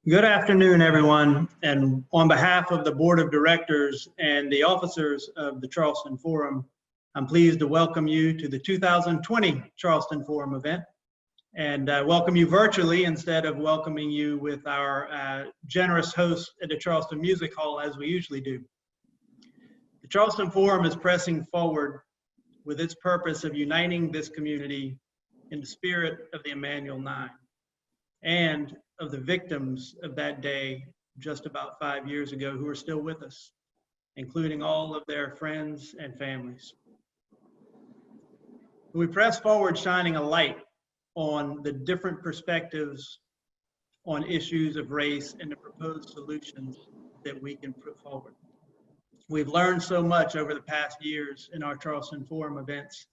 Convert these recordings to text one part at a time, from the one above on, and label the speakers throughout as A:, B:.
A: Good afternoon, everyone. And on behalf of the Board of Directors and the officers of the Charleston Forum, I'm pleased to welcome you to the 2020 Charleston Forum event and welcome you virtually instead of welcoming you with our generous host at the Charleston Music Hall as we usually do. The Charleston Forum is pressing forward with its purpose of uniting this community in the spirit of the Emmanuel Nine and of the victims of that day just about 5 years ago who are still with us, including all of their friends and families. We press forward shining a light on the different perspectives on issues of race and the proposed solutions that we can put forward. We've learned so much over the past years in our Charleston Forum events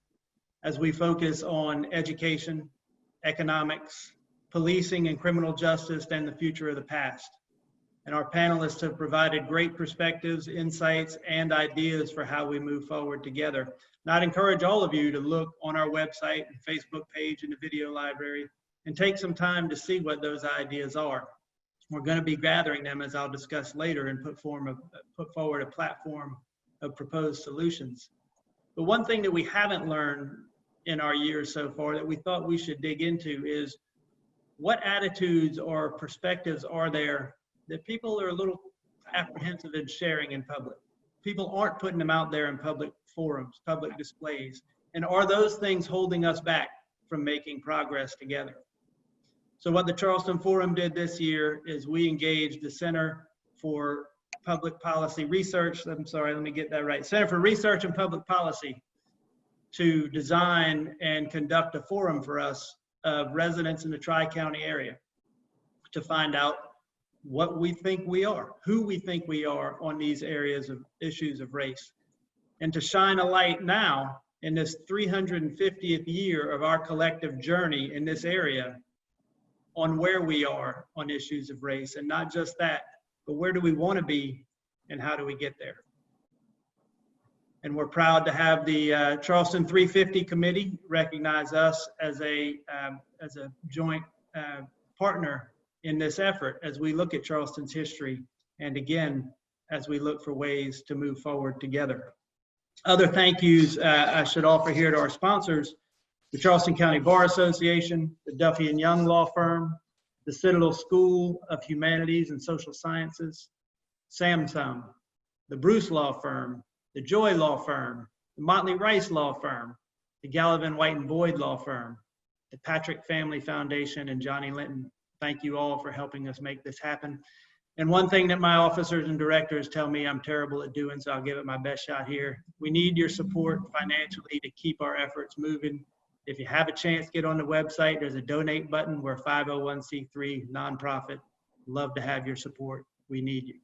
A: as we focus on education, economics, policing and criminal justice, and the future of the past. And our panelists have provided great perspectives, insights, and ideas for how we move forward together. And I'd encourage all of you to look on our website and Facebook page in the video library and take some time to see what those ideas are. We're going to be gathering them, as I'll discuss later, and put forward a platform of proposed solutions. But one thing that we haven't learned in our years so far that we thought we should dig into is what attitudes or perspectives are there that people are a little apprehensive in sharing in public? People aren't putting them out there in public forums, public displays. And are those things holding us back from making progress together? So what the Charleston Forum did this year is we engaged the Center for Public Policy Research, Center for Research and Public Policy to design and conduct a forum for us of residents in the Tri-County area to find out what we think we are, who we think we are on these areas of issues of race, and to shine a light now in this 350th year of our collective journey in this area on where we are on issues of race. And not just that, but where do we want to be and how do we get there? And we're proud to have the Charleston 350 Committee recognize us as a joint partner in this effort as we look at Charleston's history, and again, as we look for ways to move forward together. Other thank yous I should offer here to our sponsors: the Charleston County Bar Association, the Duffy and Young Law Firm, the Citadel School of Humanities and Social Sciences, Samsung, the Bruce Law Firm, the Joy Law Firm, the Motley Rice Law Firm, the Gallivan White and Boyd Law Firm, the Patrick Family Foundation, and Johnny Linton. Thank you all for helping us make this happen. And one thing that my officers and directors tell me I'm terrible at doing, so I'll give it my best shot here. We need your support financially to keep our efforts moving. If you have a chance, get on the website. There's a donate button. We're a 501c3 nonprofit. Love to have your support. We need you.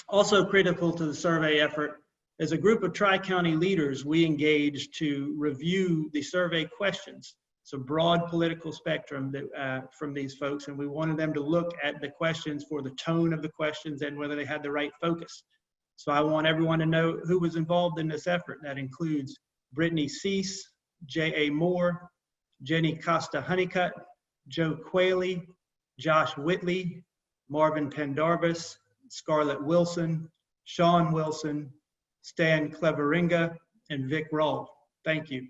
A: Also critical to the survey effort is a group of Tri-County leaders we engaged to review the survey questions. It's a broad political spectrum that, from these folks, and we wanted them to look at the questions for the tone of the questions and whether they had the right focus. So I want everyone to know who was involved in this effort. That includes Brittany Cease, J.A. Moore, Jenny Costa Honeycutt, Joe Quayle, Josh Whitley, Marvin Pendarvis, Scarlett Wilson, Sean Wilson, Stan Cleveringa, and Vic Roll. Thank you.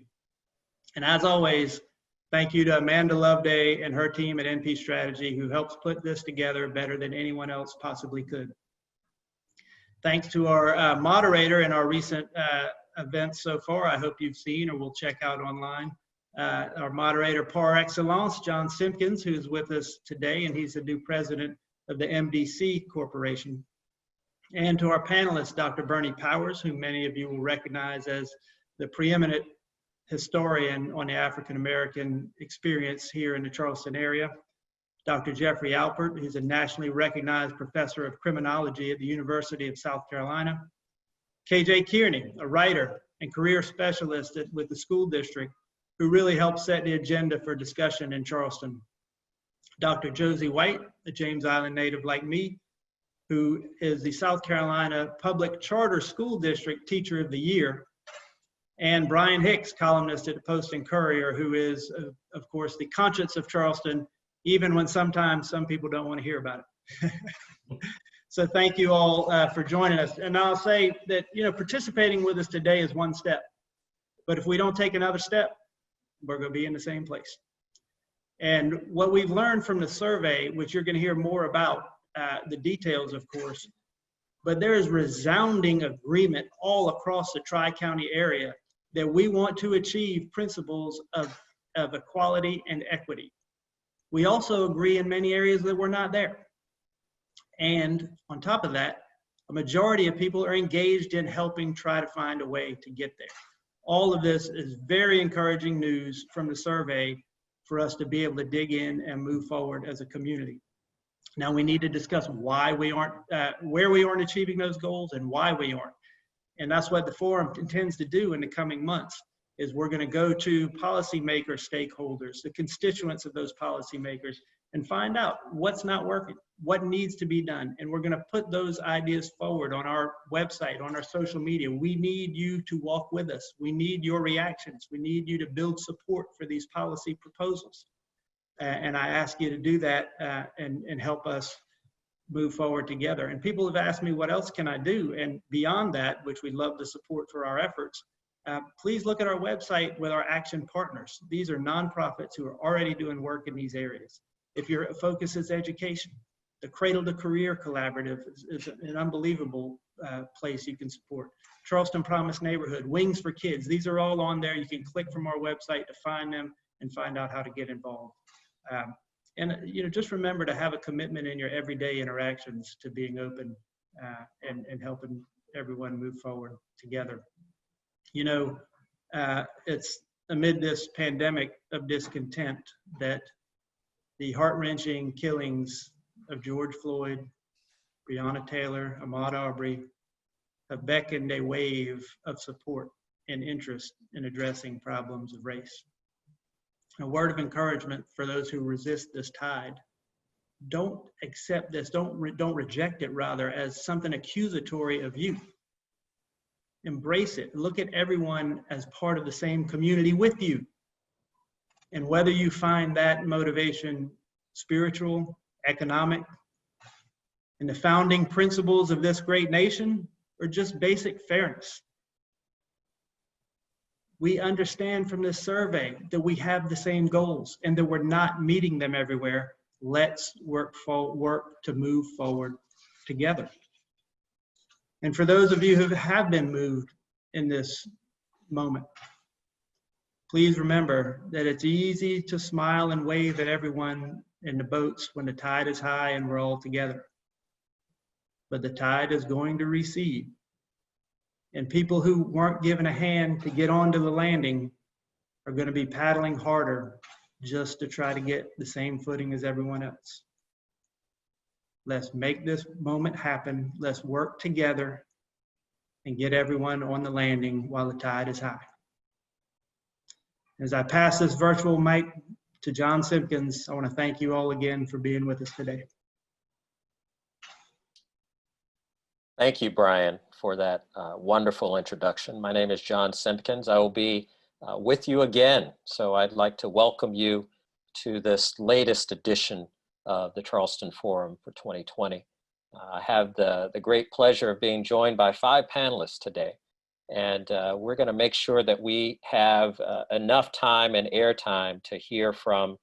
A: And as always, thank you to Amanda Loveday and her team at NP Strategy, who helps put this together better than anyone else possibly could. Thanks to our moderator in our recent events so far, I hope you've seen or will check out online. Our moderator par excellence, John Simpkins, who's with us today, and he's the new president of the MDC Corporation. And to our panelists, Dr. Bernie Powers, who many of you will recognize as the preeminent historian on the African-American experience here in the Charleston area. Dr. Geoffrey Alpert, who's a nationally recognized professor of criminology at the University of South Carolina. KJ Kearney, a writer and career specialist with the school district, who really helped set the agenda for discussion in Charleston. Dr. Josie White, a James Island native like me, who is the South Carolina Public Charter School District Teacher of the Year. And Brian Hicks, columnist at the Post and Courier, who is, of course, the conscience of Charleston even when sometimes some people don't want to hear about it. So thank you all for joining us. And I'll say that, participating with us today is one step. But if we don't take another step, we're going to be in the same place. And what we've learned from the survey, which you're going to hear more about, the details, of course, but there is resounding agreement all across the Tri-County area that we want to achieve principles of equality and equity. We also agree in many areas that we're not there. And on top of that, a majority of people are engaged in helping try to find a way to get there. All of this is very encouraging news from the survey for us to be able to dig in and move forward as a community. Now we need to discuss why we aren't, where we aren't achieving those goals and why we aren't. And that's what the forum intends to do in the coming months, is we're going to go to policymaker stakeholders, the constituents of those policymakers, and find out what's not working, what needs to be done. And we're going to put those ideas forward on our website, on our social media. We need you to walk with us. We need your reactions. We need you to build support for these policy proposals. And I ask you to do that and help us move forward together. And people have asked me, what else can I do? And beyond that, which we love the support for our efforts, please look at our website with our action partners. These are nonprofits who are already doing work in these areas. If your focus is education, the Cradle to Career Collaborative is an unbelievable place you can support. Charleston Promise Neighborhood, Wings for Kids, these are all on there. You can click from our website to find them and find out how to get involved. And just remember to have a commitment in your everyday interactions to being open and helping everyone move forward together. It's amid this pandemic of discontent that the heart-wrenching killings of George Floyd, Breonna Taylor, Ahmaud Arbery have beckoned a wave of support and interest in addressing problems of race. A word of encouragement for those who resist this tide: don't accept this, don't reject it rather as something accusatory of you. Embrace it. Look at everyone as part of the same community with you. And whether you find that motivation spiritual, economic, and the founding principles of this great nation, or just basic fairness, we understand from this survey that we have the same goals and that we're not meeting them everywhere. Let's work to move forward together. And for those of you who have been moved in this moment, please remember that it's easy to smile and wave at everyone in the boats when the tide is high and we're all together. But the tide is going to recede. And people who weren't given a hand to get onto the landing are going to be paddling harder just to try to get the same footing as everyone else. Let's make this moment happen. Let's work together and get everyone on the landing while the tide is high. As I pass this virtual mic to John Simpkins, I want to thank you all again for being with us today.
B: Thank you, Brian, for that wonderful introduction. My name is John Simpkins. I will be with you again. So I'd like to welcome you to this latest edition of the Charleston Forum for 2020. I have the great pleasure of being joined by 5 panelists today. And we're going to make sure that we have enough time and airtime to hear from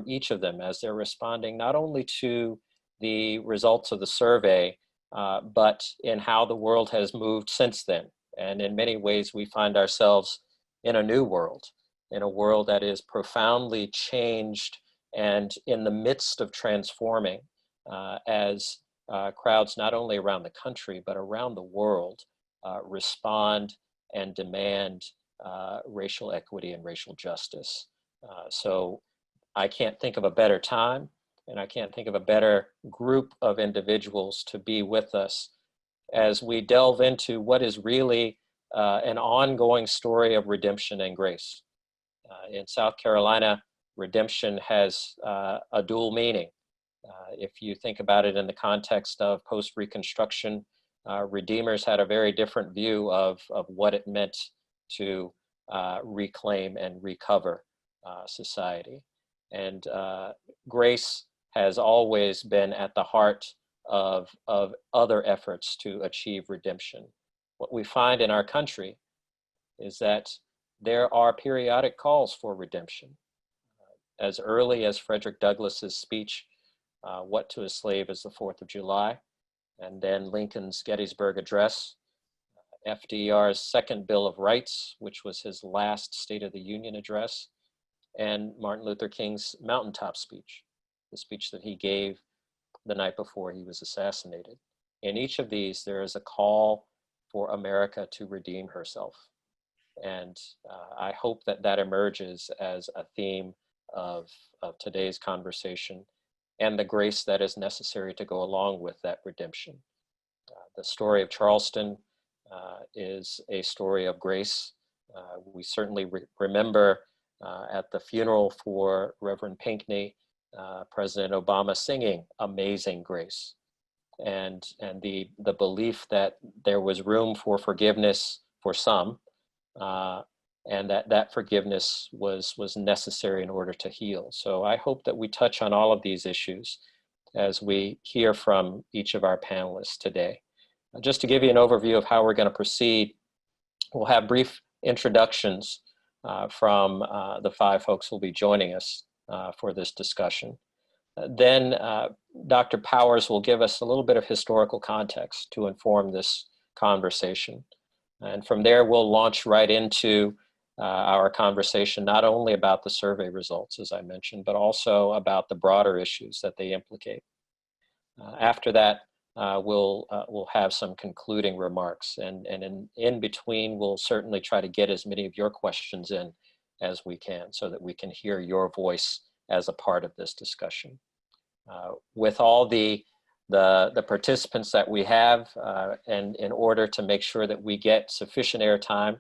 B: each of them as they're responding not only to the results of the survey, but in how the world has moved since then. And in many ways, we find ourselves in a new world, in a world that is profoundly changed and in the midst of transforming as crowds not only around the country, but around the world respond and demand racial equity and racial justice. So I can't think of a better time, and I can't think of a better group of individuals to be with us as we delve into what is really an ongoing story of redemption and grace. In South Carolina, redemption has a dual meaning. If you think about it in the context of post-Reconstruction, Redeemers had a very different view of what it meant to reclaim and recover society. And grace has always been at the heart of other efforts to achieve redemption. What we find in our country is that there are periodic calls for redemption. As early as Frederick Douglass's speech, What to a Slave is the 4th of July, and then Lincoln's Gettysburg Address, FDR's second Bill of Rights, which was his last State of the Union address, and Martin Luther King's mountaintop speech, the speech that he gave the night before he was assassinated. In each of these, there is a call for America to redeem herself. And I hope that that emerges as a theme of today's conversation and the grace that is necessary to go along with that redemption. The story of Charleston is a story of grace. We certainly remember at the funeral for Reverend Pinckney, President Obama singing Amazing Grace, and the belief that there was room for forgiveness for some, and that forgiveness was necessary in order to heal. So I hope that we touch on all of these issues as we hear from each of our panelists today. Just to give you an overview of how we're going to proceed, we'll have brief introductions from the 5 folks who will be joining us for this discussion. Then Dr. Powers will give us a little bit of historical context to inform this conversation. And from there, we'll launch right into our conversation, not only about the survey results, as I mentioned, but also about the broader issues that they implicate. After that, we'll have some concluding remarks. And in between, we'll certainly try to get as many of your questions in as we can so that we can hear your voice as a part of this discussion. With all the participants that we have, and in order to make sure that we get sufficient airtime,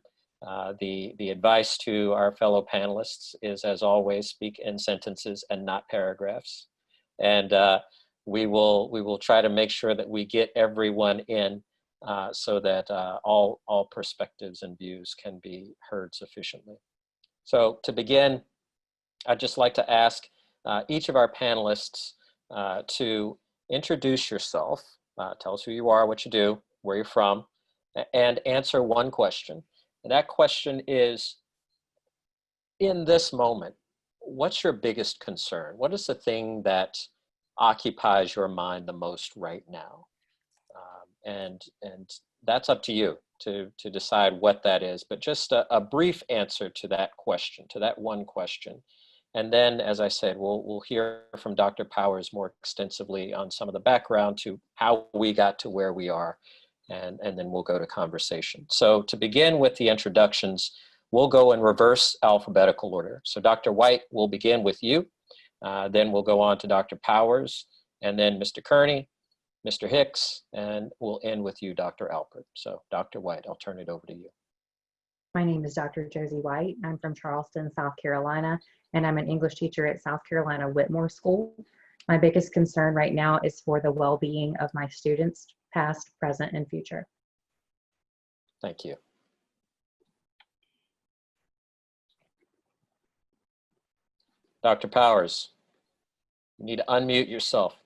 B: the advice to our fellow panelists is, as always, speak in sentences and not paragraphs. And we will try to make sure that we get everyone in so that all perspectives and views can be heard sufficiently. So to begin, I'd just like to ask each of our panelists to introduce yourself, tell us who you are, what you do, where you're from, and answer one question. And that question is, in this moment, what's your biggest concern? What is the thing that occupies your mind the most right now? And that's up to you to decide what that is, but just a brief answer to that question, to that one question. And then, as I said, we'll hear from Dr. Powers more extensively on some of the background to how we got to where we are, and then we'll go to conversation. So to begin with the introductions, we'll go in reverse alphabetical order. So Dr. White, we'll begin with you, then we'll go on to Dr. Powers, and then Mr. Kearney, Mr. Hicks, and we'll end with you, Dr. Alpert. So Dr. White, I'll turn it over to you.
C: My name is Dr. Josie White. I'm from Charleston, South Carolina, and I'm an English teacher at South Carolina Whitmore School. My biggest concern right now is for the well-being of my students, past, present, and future.
B: Thank you. Dr. Powers, you need to unmute yourself.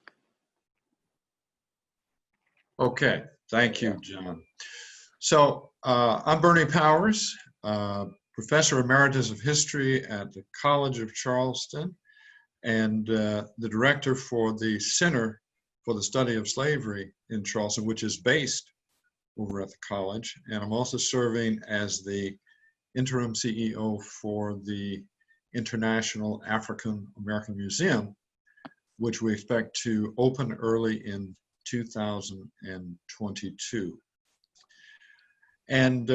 D: Okay, thank you, John. So I'm Bernie Powers, Professor Emeritus of History at the College of Charleston, and the Director for the Center for the Study of Slavery in Charleston, which is based over at the college. And I'm also serving as the Interim CEO for the International African American Museum, which we expect to open early in 2022. And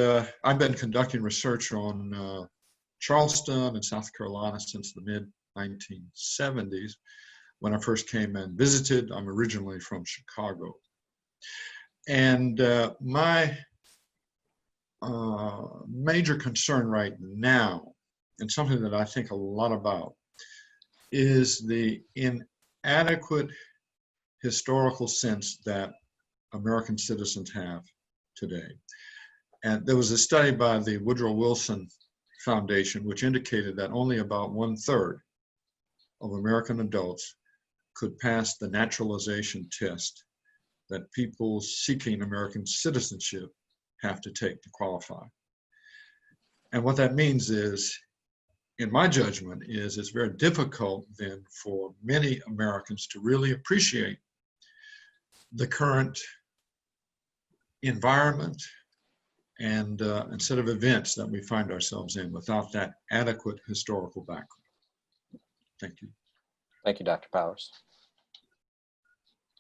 D: I've been conducting research on Charleston and South Carolina since the mid-1970s when I first came and visited. I'm originally from Chicago. And my major concern right now, and something that I think a lot about, is the inadequate historical sense that American citizens have today. And there was a study by the Woodrow Wilson Foundation which indicated that only about 1/3 of American adults could pass the naturalization test that people seeking American citizenship have to take to qualify. And what that means is, in my judgment, is it's very difficult then for many Americans to really appreciate the current environment and set of events that we find ourselves in without that adequate historical background. Thank you.
B: Thank you, Dr. Powers.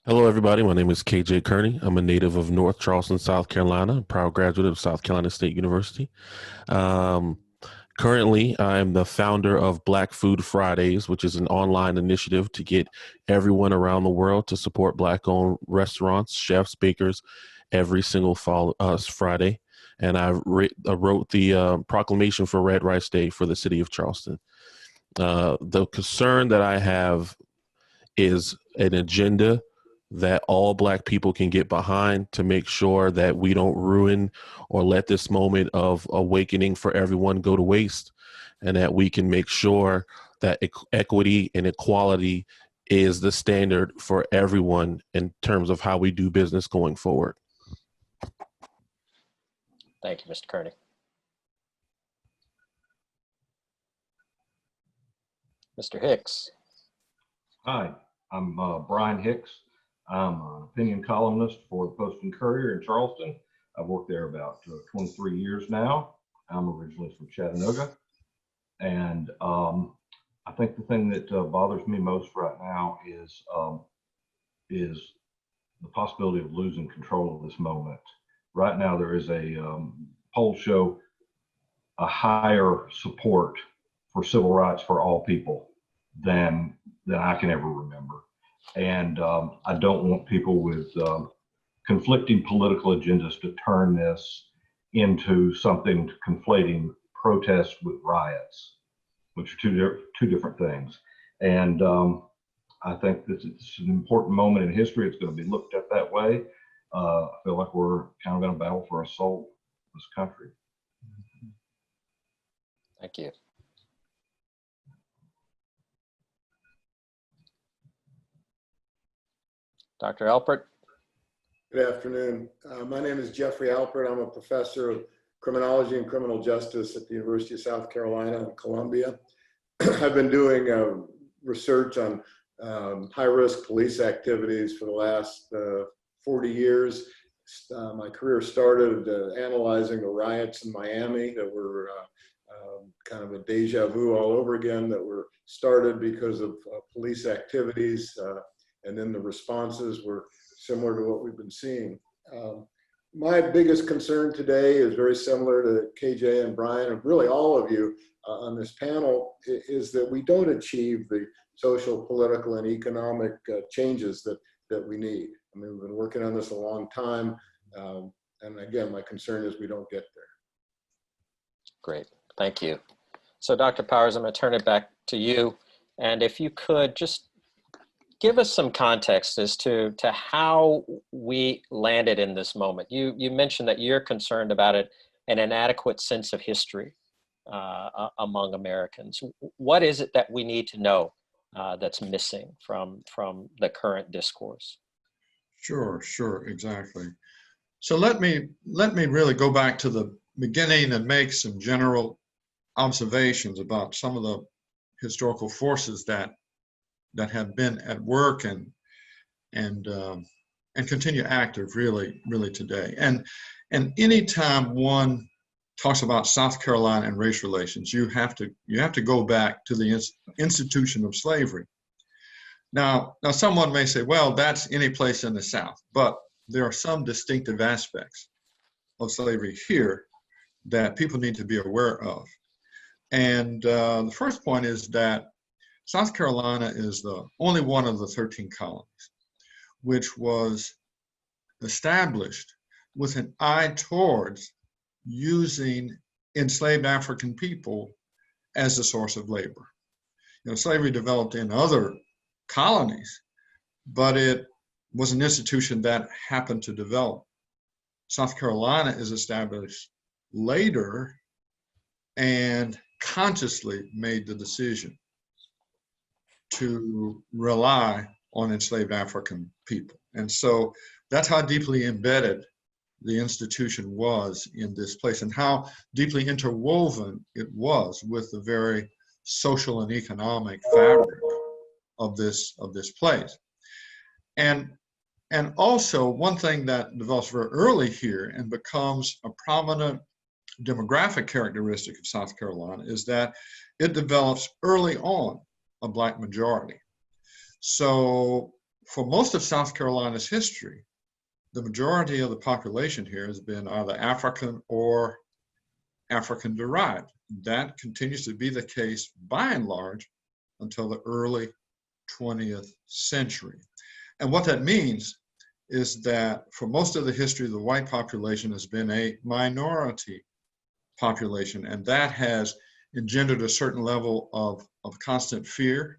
E: Hello, everybody. My name is KJ Kearney. I'm a native of North Charleston, South Carolina, proud graduate of South Carolina State University. Currently, I am the founder of Black Food Fridays, which is an online initiative to get everyone around the world to support Black-owned restaurants, chefs, bakers, every single Friday. And I wrote the proclamation for Red Rice Day for the city of Charleston. The concern that I have is an agenda that all Black people can get behind to make sure that we don't ruin or let this moment of awakening for everyone go to waste, and that we can make sure that equity and equality is the standard for everyone in terms of how we do business going forward.
B: Thank you, Mr. Kearney. Mr. Hicks.
F: Hi, I'm Brian Hicks. I'm an opinion columnist for the Post and Courier in Charleston. I've worked there about 23 years now. I'm originally from Chattanooga. And I think the thing that bothers me most right now is the possibility of losing control of this moment. Right now, there is a polls show a higher support for civil rights for all people than I can ever remember. And I don't want people with conflicting political agendas to turn this into something conflating protests with riots, which are two different things. And I think that it's an important moment in history. It's going to be looked at that way. I feel like we're kind of in a battle for a soul in this country.
B: Thank you. Dr. Alpert.
G: Good afternoon. My name is Geoffrey Alpert. I'm a professor of criminology and criminal justice at the University of South Carolina in Columbia. I've been doing research on high-risk police activities for the last 40 years. My career started analyzing the riots in Miami that were kind of a deja vu all over again, that were started because of police activities. And then the responses were similar to what we've been seeing. My biggest concern today is very similar to KJ and Brian, and really all of you on this panel, is that we don't achieve the social, political, and economic changes that we need. I mean, we've been working on this a long time. And again, my concern is we don't get there.
B: Great, thank you. So Dr. Powers, I'm going to turn it back to you. And if you could just give us some context as to how we landed in this moment. You mentioned that you're concerned about it, an inadequate sense of history among Americans. What is it that we need to know that's missing from the current discourse?
D: Sure, exactly. So let me really go back to the beginning and make some general observations about some of the historical forces that have been at work and continue active really today. And anytime one talks about South Carolina and race relations, you have to go back to the institution of slavery. Now someone may say, well, that's any place in the South, but there are some distinctive aspects of slavery here that people need to be aware of. And the first point is that South Carolina is the only one of the 13 colonies which was established with an eye towards using enslaved African people as a source of labor. You know, slavery developed in other colonies, but it was an institution that happened to develop. South Carolina is established later and consciously made the decision to rely on enslaved African people. And so that's how deeply embedded the institution was in this place and how deeply interwoven it was with the very social and economic fabric of this place. And also one thing that develops very early here and becomes a prominent demographic characteristic of South Carolina is that it develops early on a Black majority. So for most of South Carolina's history, the majority of the population here has been either African or African derived. That continues to be the case by and large until the early 20th century. And what that means is that for most of the history, the white population has been a minority population, and that has engendered a certain level of constant fear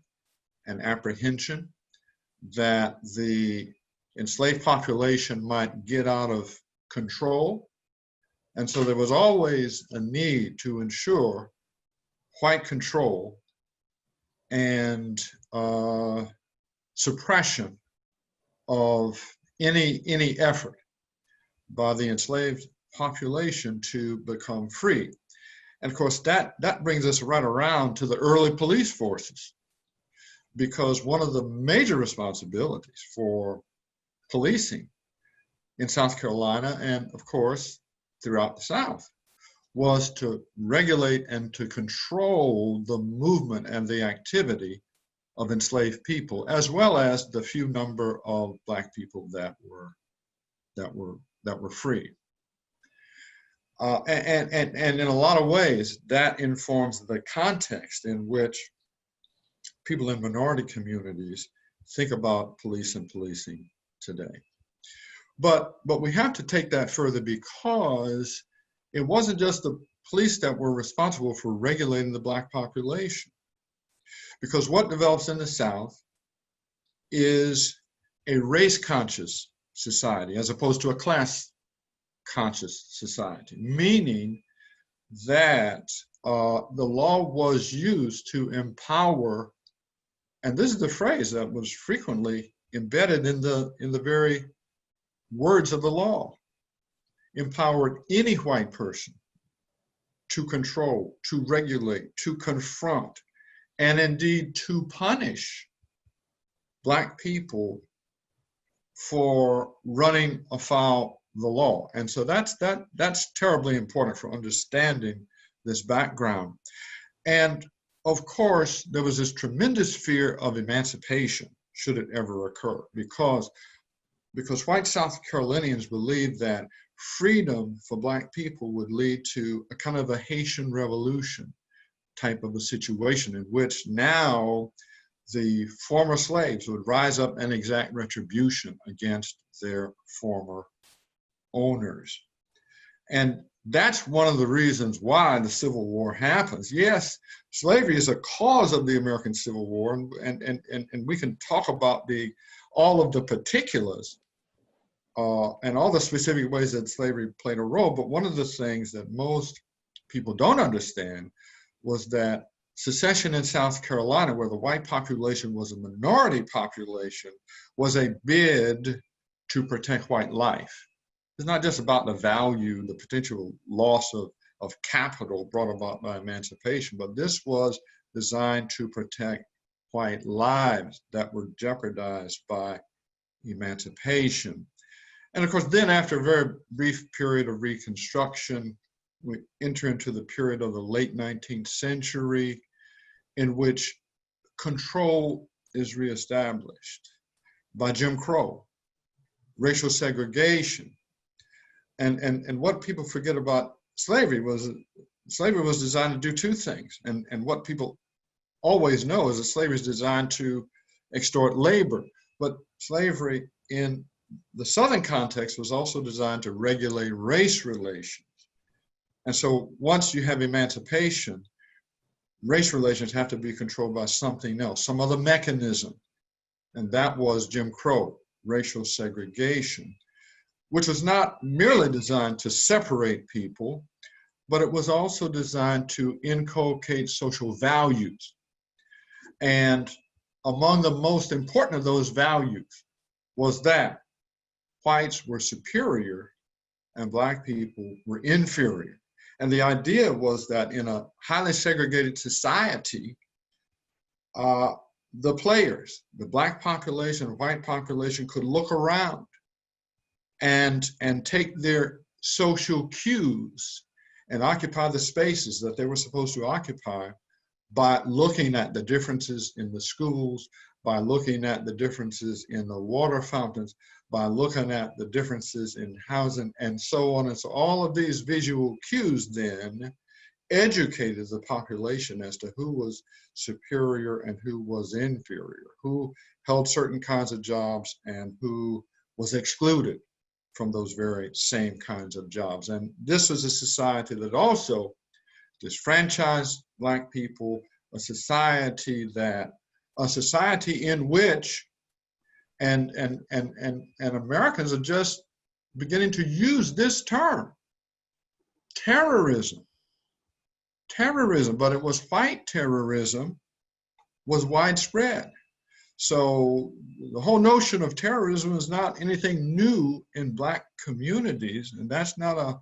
D: and apprehension that the enslaved population might get out of control. And so there was always a need to ensure white control and suppression of any effort by the enslaved population to become free. And of course, that brings us right around to the early police forces, because one of the major responsibilities for policing in South Carolina, and of course throughout the South, was to regulate and to control the movement and the activity of enslaved people, as well as the few number of Black people that were free. And in a lot of ways, that informs the context in which people in minority communities think about police and policing today. But we have to take that further, because it wasn't just the police that were responsible for regulating the Black population. Because what develops in the South is a race-conscious society as opposed to a class-conscious society, meaning that the law was used to empower, and this is the phrase that was frequently embedded in the very words of the law, empowered any white person to control, to regulate, to confront, and indeed to punish Black people for running afoul the law. And so that's terribly important for understanding this background. And of course, there was this tremendous fear of emancipation should it ever occur, because white South Carolinians believed that freedom for Black people would lead to a kind of a Haitian Revolution type of a situation, in which now the former slaves would rise up and exact retribution against their former owners. And that's one of the reasons why the Civil War happens. Yes, slavery is a cause of the American Civil War, and we can talk about all of the particulars and all the specific ways that slavery played a role, but one of the things that most people don't understand was that secession in South Carolina, where the white population was a minority population, was a bid to protect white life. It's not just about the value, the potential loss of capital brought about by emancipation, but this was designed to protect white lives that were jeopardized by emancipation. And of course, then after a very brief period of Reconstruction, we enter into the period of the late 19th century, in which control is reestablished by Jim Crow, racial segregation. And what people forget about slavery was designed to do two things. And what people always know is that slavery is designed to extort labor. But slavery in the Southern context was also designed to regulate race relations. And so once you have emancipation, race relations have to be controlled by something else, some other mechanism. And that was Jim Crow, racial segregation, which was not merely designed to separate people, but it was also designed to inculcate social values. And among the most important of those values was that whites were superior and black people were inferior. And the idea was that in a highly segregated society, the players, the black population, the white population could look around and take their social cues and occupy the spaces that they were supposed to occupy by looking at the differences in the schools, by looking at the differences in the water fountains, by looking at the differences in housing, and so on. And so all of these visual cues then educated the population as to who was superior and who was inferior, who held certain kinds of jobs and who was excluded from those very same kinds of jobs. And this was a society that also disfranchised black people, a society in which and Americans are just beginning to use this term, terrorism, but it was white terrorism was widespread. So the whole notion of terrorism is not anything new in black communities, and that's not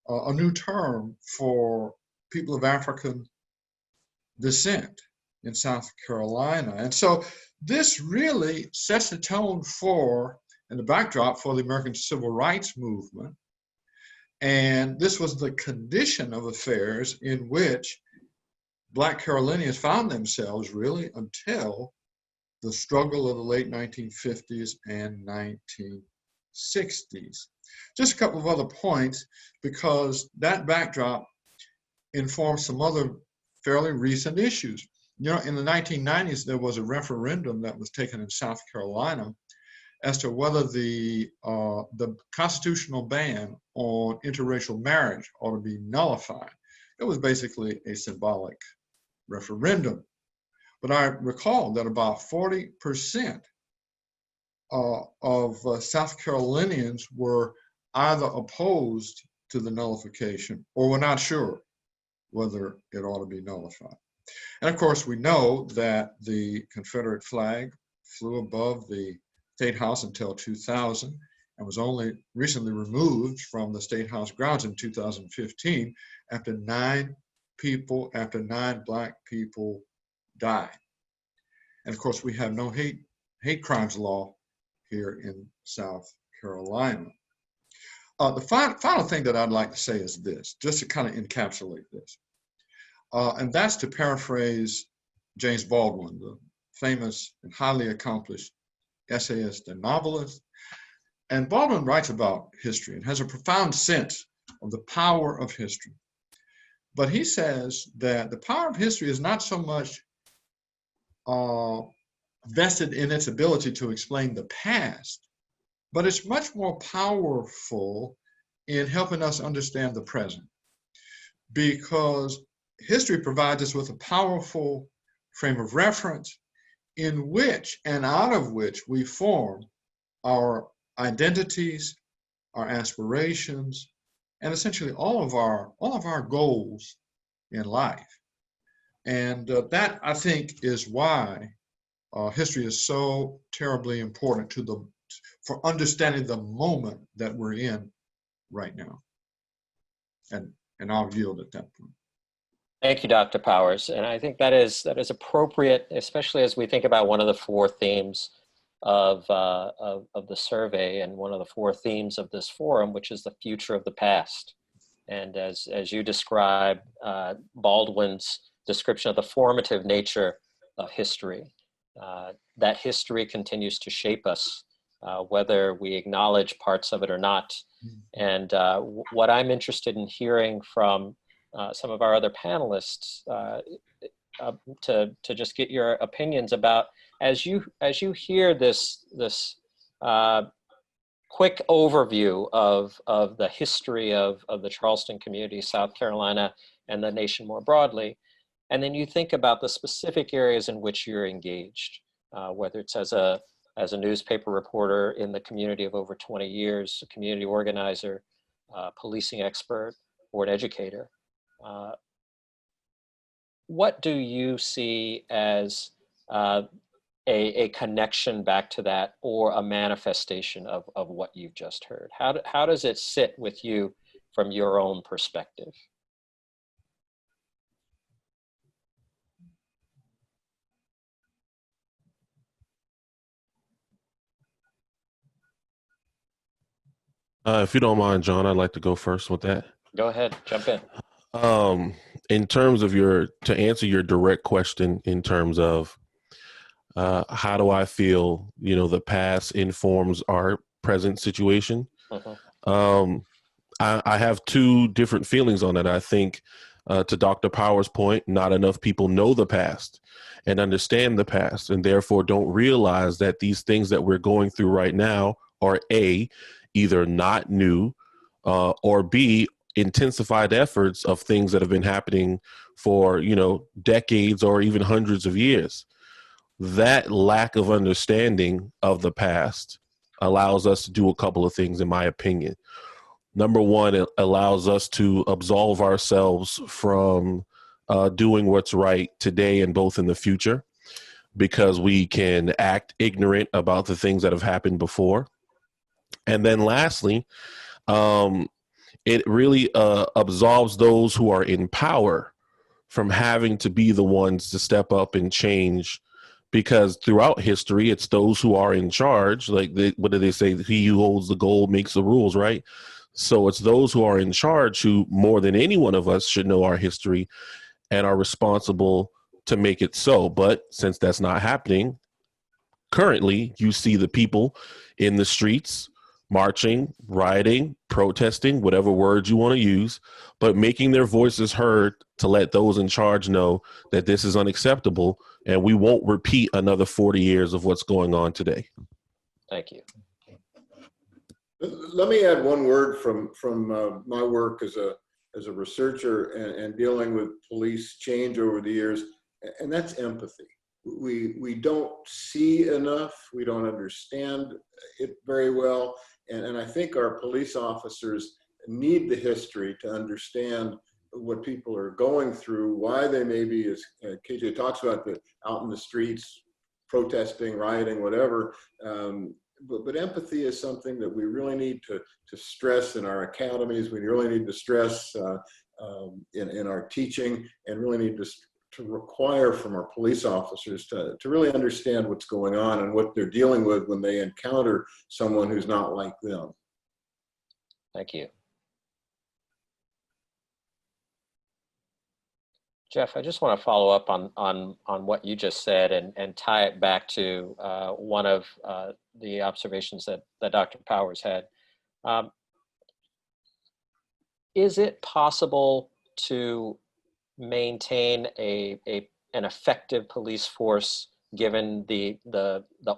D: a new term for people of African descent in South Carolina. And so this really sets the tone for and the backdrop for the American Civil Rights Movement. And this was the condition of affairs in which Black Carolinians found themselves really until the struggle of the late 1950s and 1960s. Just a couple of other points, because that backdrop informs some other fairly recent issues. You know, in the 1990s, there was a referendum that was taken in South Carolina as to whether the constitutional ban on interracial marriage ought to be nullified. It was basically a symbolic referendum. But I recall that about 40% of South Carolinians were either opposed to the nullification or were not sure whether it ought to be nullified. And of course, we know that the Confederate flag flew above the State House until 2000 and was only recently removed from the State House grounds in 2015 after nine black people died. And of course, we have no hate crimes law here in South Carolina. The final thing that I'd like to say is this, just to kind of encapsulate this. And that's to paraphrase James Baldwin, the famous and highly accomplished essayist and novelist. And Baldwin writes about history and has a profound sense of the power of history. But he says that the power of history is not so much vested in its ability to explain the past, but it's much more powerful in helping us understand the present. Because history provides us with a powerful frame of reference in which and out of which we form our identities, our aspirations, and essentially all of our goals in life. And that, I think, is why history is so terribly important for understanding the moment that we're in right now. And I'll yield at that point.
B: Thank you, Dr. Powers. And I think that is appropriate, especially as we think about one of the four themes of the survey and one of the four themes of this forum, which is the future of the past. And as you describe Baldwin's description of the formative nature of history, that history continues to shape us, whether we acknowledge parts of it or not. And what I'm interested in hearing from some of our other panelists to just get your opinions about, as you hear this quick overview of the history of the Charleston community, South Carolina, and the nation more broadly, and then you think about the specific areas in which you're engaged, whether it's as a newspaper reporter in the community of over 20 years, a community organizer, policing expert, or an educator. What do you see as a connection back to that or a manifestation of what you've just heard? How does it sit with you from your own perspective?
E: If you don't mind, John, I'd like to go first with that.
B: Go ahead, jump in.
E: In terms of to answer your direct question, in terms of how do I feel, the past informs our present situation? I have two different feelings on it. I think, to Dr. Power's point, not enough people know the past and understand the past, and therefore don't realize that these things that we're going through right now are A, either not new, or B, intensified efforts of things that have been happening for, decades or even hundreds of years. That lack of understanding of the past allows us to do a couple of things, in my opinion. Number one, it allows us to absolve ourselves from doing what's right today and both in the future, because we can act ignorant about the things that have happened before. And then lastly, it really absolves those who are in power from having to be the ones to step up and change, because throughout history, it's those who are in charge. Like, what do they say? He who holds the gold makes the rules, right? So it's those who are in charge who, more than any one of us, should know our history and are responsible to make it so. But since that's not happening, currently, you see the people in the streets marching, rioting, protesting, whatever words you want to use, but making their voices heard to let those in charge know that this is unacceptable and we won't repeat another 40 years of what's going on today.
B: Thank you.
G: Let me add one word from my work as a researcher and dealing with police change over the years, and that's empathy. We don't see enough, we don't understand it very well, and I think our police officers need the history to understand what people are going through, why they may be, as KJ talks about, out in the streets, protesting, rioting, whatever. But empathy is something that we really need to stress in our academies. We really need to stress in our teaching, and really need to require from our police officers to really understand what's going on and what they're dealing with when they encounter someone who's not like them.
B: Thank you. Jeff, I just want to follow up on what you just said and tie it back to one of the observations that Dr. Powers had. Is it possible to maintain an effective police force, given the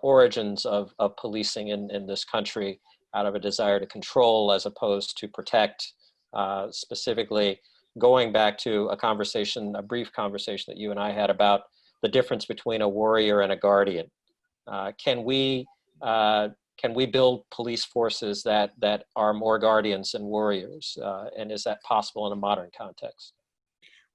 B: origins of policing in this country, out of a desire to control as opposed to protect? Specifically, going back to a brief conversation that you and I had about the difference between a warrior and a guardian. Can we build police forces that are more guardians than warriors? And is that possible in a modern context?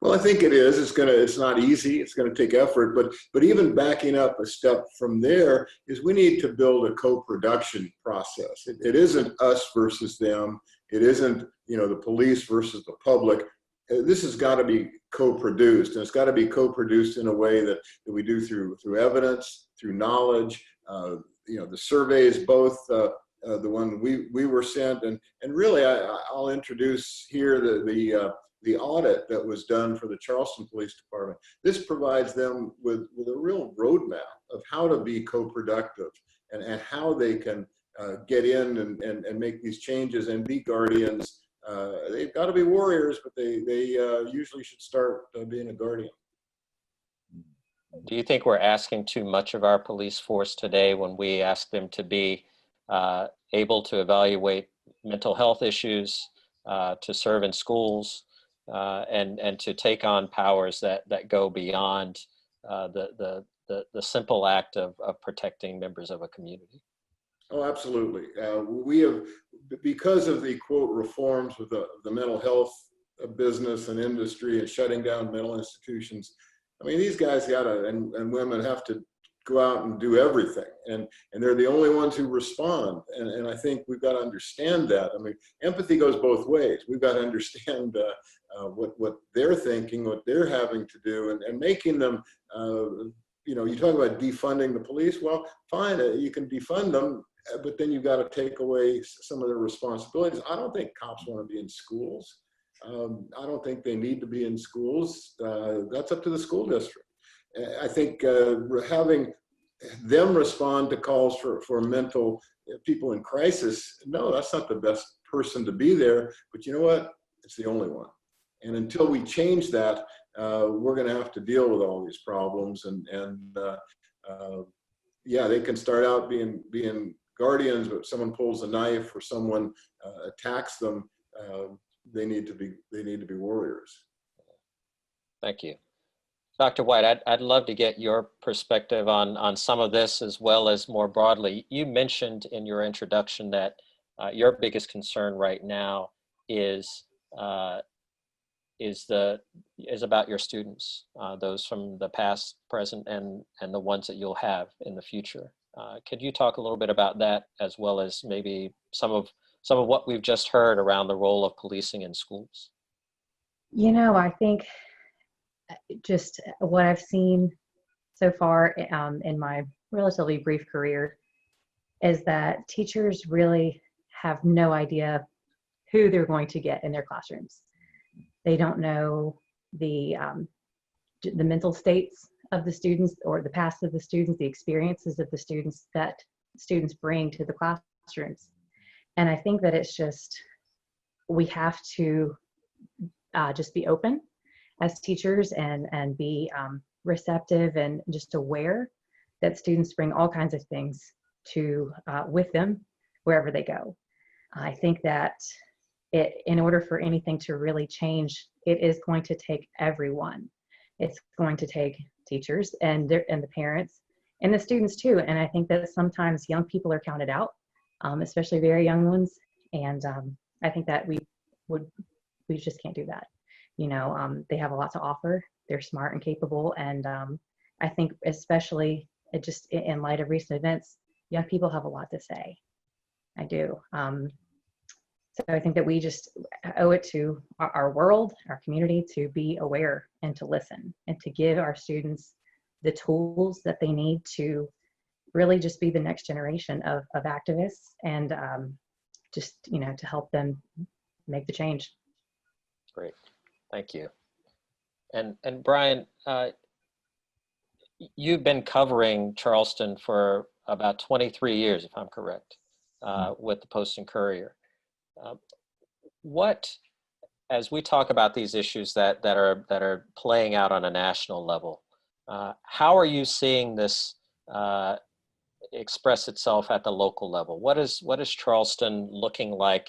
G: Well, I think it is. It's not easy. It's going to take effort. But even backing up a step from there is we need to build a co-production process. It isn't us versus them. It isn't, the police versus the public. This has got to be co-produced, and it's got to be co-produced in a way that we do through evidence, through knowledge. The surveys, both the one we were sent, and really I'll introduce here the audit that was done for the Charleston Police Department. This provides them with a real roadmap of how to be co-productive and how they can get in and make these changes and be guardians. They've got to be warriors, but they usually should start being a guardian.
B: Do you think we're asking too much of our police force today when we ask them to be able to evaluate mental health issues, to serve in schools, and to take on powers that go beyond the simple act of protecting members of a community?
G: Oh, absolutely. We have, because of the quote reforms with the mental health business and industry and shutting down mental institutions. I mean, these guys and women have to go out and do everything, and they're the only ones who respond. And I think we've got to understand that. I mean, empathy goes both ways. We've got to understand what they're thinking, what they're having to do, and making them. You know, you talk about defunding the police. Well, fine, you can defund them, but then you've got to take away some of their responsibilities. I don't think cops want to be in schools. I don't think they need to be in schools. That's up to the school district. I think having them respond to calls for mental people in crisis, no, that's not the best person to be there. But you know what? It's the only one. And until we change that, we're going to have to deal with all these problems. And yeah, they can start out being guardians, but if someone pulls a knife or someone attacks them, they need to be warriors.
B: Thank you. Dr. White, I'd love to get your perspective on some of this as well as more broadly. You mentioned in your introduction that your biggest concern right now is about your students, those from the past, present, and the ones that you'll have in the future. Could you talk a little bit about that, as well as maybe some of what we've just heard around the role of policing in schools?
C: You know, I think just what I've seen so far in my relatively brief career is that teachers really have no idea who they're going to get in their classrooms. They don't know the mental states of the students, or the past of the students, the experiences of the students that students bring to the classrooms. And I think that it's just, we have to just be open as teachers and be receptive and just aware that students bring all kinds of things to with them wherever they go. I think that in order for anything to really change, it is going to take everyone. It's going to take teachers and the parents and the students too. And I think that sometimes young people are counted out, especially very young ones. And I think that we just can't do that. You know, they have a lot to offer. They're smart and capable. And I think especially just in light of recent events, young people have a lot to say. I do. So I think that we just owe it to our world, our community, to be aware and to listen and to give our students the tools that they need to really just be the next generation of activists, and just, you know, to help them make the change.
B: Great, thank you. And Brian, you've been covering Charleston for about 23 years, if I'm correct, with the Post and Courier. What, as we talk about these issues that are playing out on a national level, how are you seeing this express itself at the local level? What is Charleston looking like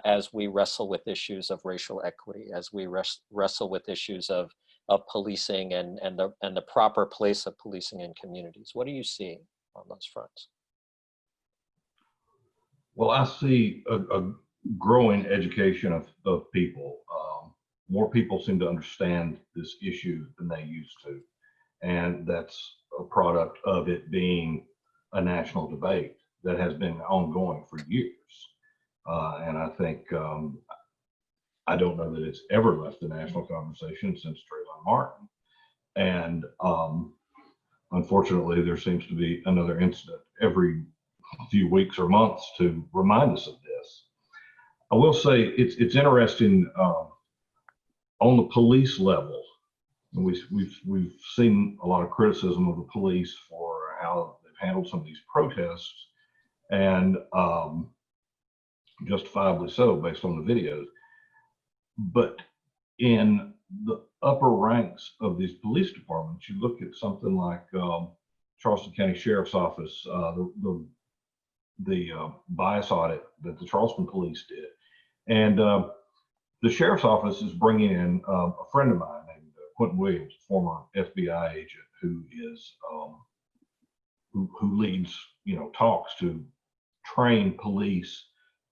B: as we wrestle with issues of racial equity, as we wrestle with issues of policing and the proper place of policing in communities? What are you seeing on those fronts?
F: Well, I see a growing education of people. More people seem to understand this issue than they used to. And that's a product of it being a national debate that has been ongoing for years. And I think, I don't know that it's ever left the national conversation since Trayvon Martin. And unfortunately, there seems to be another incident every few weeks or months to remind us of this. I will say it's interesting on the police level. We've seen a lot of criticism of the police for how they've handled some of these protests, and justifiably so based on the videos. But in the upper ranks of these police departments, you look at something like Charleston County Sheriff's Office, the bias audit that the Charleston police did. And the Sheriff's Office is bringing in a friend of mine named Quentin Williams, former FBI agent, who is who leads, talks to train police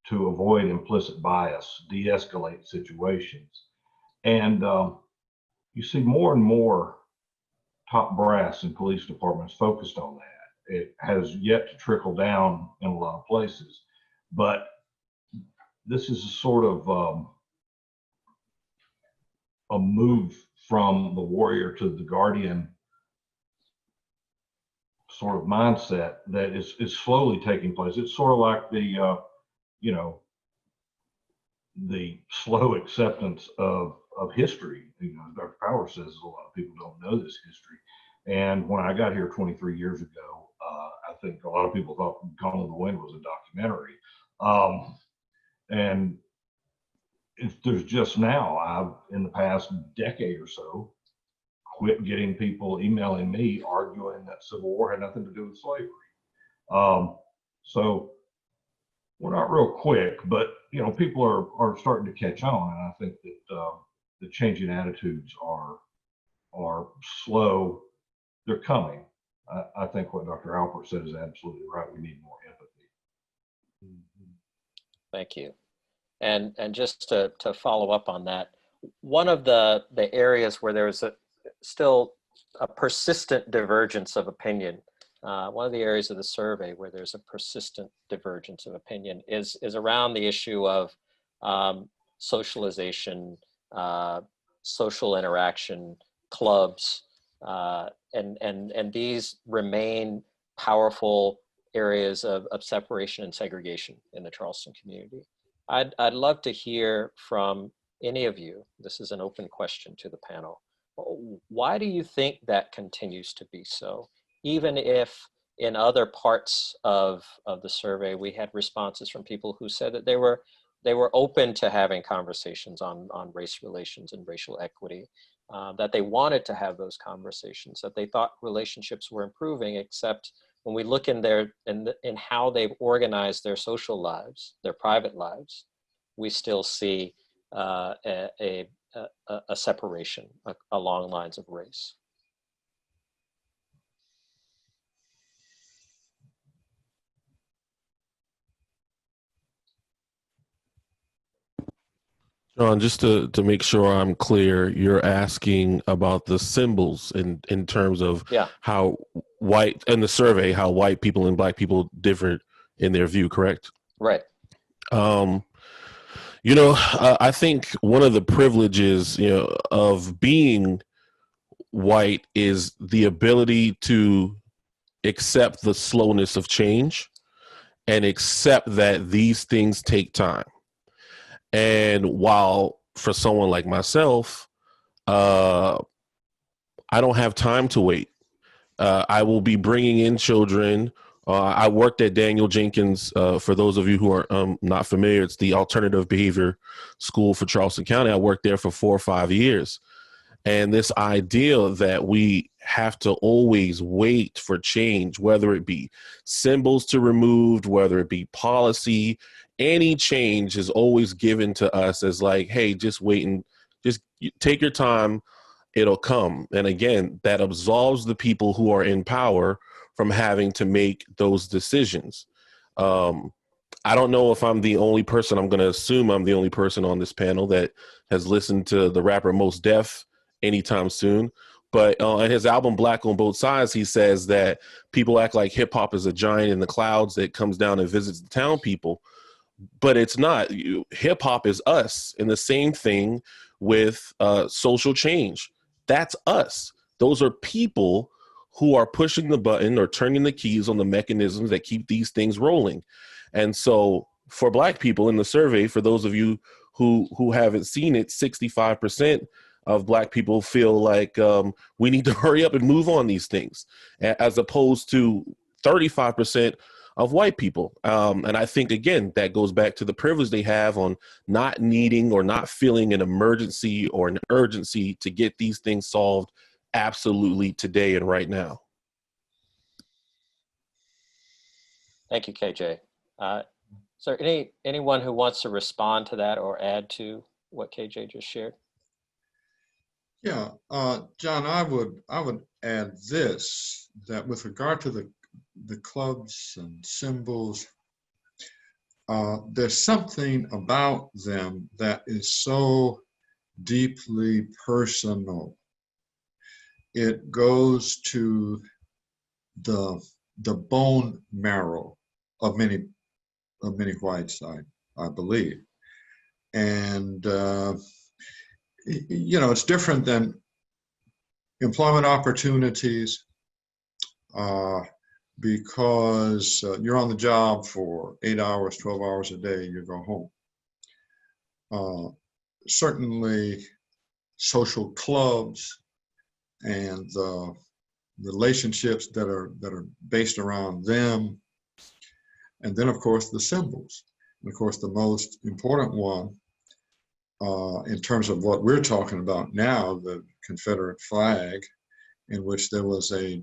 F: to avoid implicit bias, de-escalate situations. And you see more and more top brass in police departments focused on that. It has yet to trickle down in a lot of places, but this is a sort of a move from the warrior to the guardian sort of mindset that is slowly taking place. It's sort of like the the slow acceptance of history. Dr. Power says a lot of people don't know this history. And when I got here 23 years ago, I think a lot of people thought Gone with the Wind was a documentary. And there's just now, I've, in the past decade or so, quit getting people emailing me arguing that Civil War had nothing to do with slavery. So we're not real quick, but people are starting to catch on, and I think that the changing attitudes are slow. They're coming. I think what Dr. Alpert said is absolutely right. We need more empathy.
B: Thank you. And just to follow up on that, one of the areas where there's still a persistent divergence of opinion, one of the areas of the survey where there's a persistent divergence of opinion is around the issue of socialization, social interaction, clubs, and these remain powerful areas of separation and segregation in the Charleston community. I'd love to hear from any of you. This is an open question to the panel. Why do you think that continues to be so? Even if in other parts of the survey, we had responses from people who said that they were open to having conversations on race relations and racial equity, that they wanted to have those conversations, that they thought relationships were improving, except when we look in how they've organized their social lives, their private lives, we still see a separation along lines of race.
E: John, just to make sure I'm clear, you're asking about the symbols in terms of how white, in the survey, how white people and black people differ in their view, correct?
B: Right.
E: I think one of the privileges, of being white is the ability to accept the slowness of change and accept that these things take time. And while for someone like myself, I don't have time to wait. I will be bringing in children. I worked at Daniel Jenkins. For those of you who are not familiar, it's the alternative behavior school for Charleston County. I worked there for 4 or 5 years. And this idea that we have to always wait for change, whether it be symbols to removed, whether it be policy, any change is always given to us as like, hey, just wait and just take your time, it'll come. And again, that absolves the people who are in power from having to make those decisions. I don't know if I'm the only person. I'm going to assume I'm the only person on this panel that has listened to the rapper Mos Def anytime soon. But in his album Black on Both Sides, he says that people act like hip hop is a giant in the clouds that comes down and visits the town people. But it's not. Hip hop is us, and the same thing with social change. That's us. Those are people who are pushing the button or turning the keys on the mechanisms that keep these things rolling. And so for Black people in the survey, for those of you who haven't seen it, 65% of Black people feel like we need to hurry up and move on these things, as opposed to 35% of white people. And I think, again, that goes back to the privilege they have on not needing or not feeling an emergency or an urgency to get these things solved absolutely today and right now.
B: Thank you, KJ. Is there anyone who wants to respond to that or add to what KJ just shared?
D: Yeah, John, I would add this, that with regard to the clubs and symbols, there's something about them that is so deeply personal. it goes to the bone marrow of many whites, I believe. And, you know, it's different than employment opportunities because you're on the job for 8 hours, 12 hours a day, you go home. Certainly social clubs and the relationships that are based around them. And then, of course, the symbols. And of course, the most important one in terms of what we're talking about now, the Confederate flag, in which there was a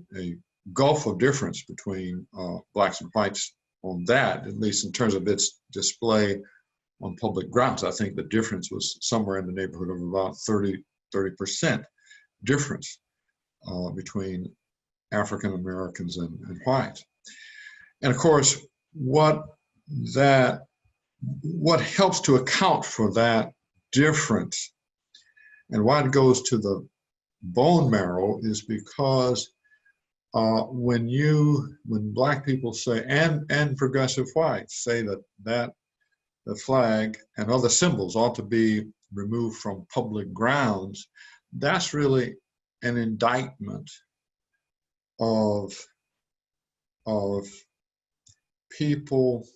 D: gulf of difference between blacks and whites on that, at least in terms of its display on public grounds. I think the difference was somewhere in the neighborhood of about 30% difference between African Americans and whites. And of course, what helps to account for that difference and why it goes to the bone marrow is because when black people say, and progressive whites say that the flag and other symbols ought to be removed from public grounds, that's really an indictment of people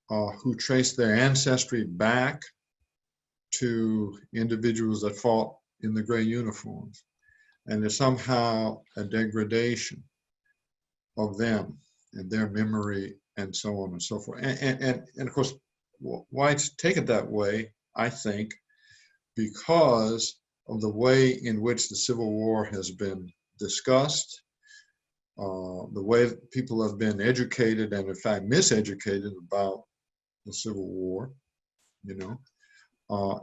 D: who trace their ancestry back to individuals that fought in the gray uniforms. And there's somehow a degradation of them and their memory and so on and so forth. And of course, whites take it that way, I think, because of the way in which the Civil War has been discussed, the way that people have been educated and in fact miseducated about the Civil War, you know,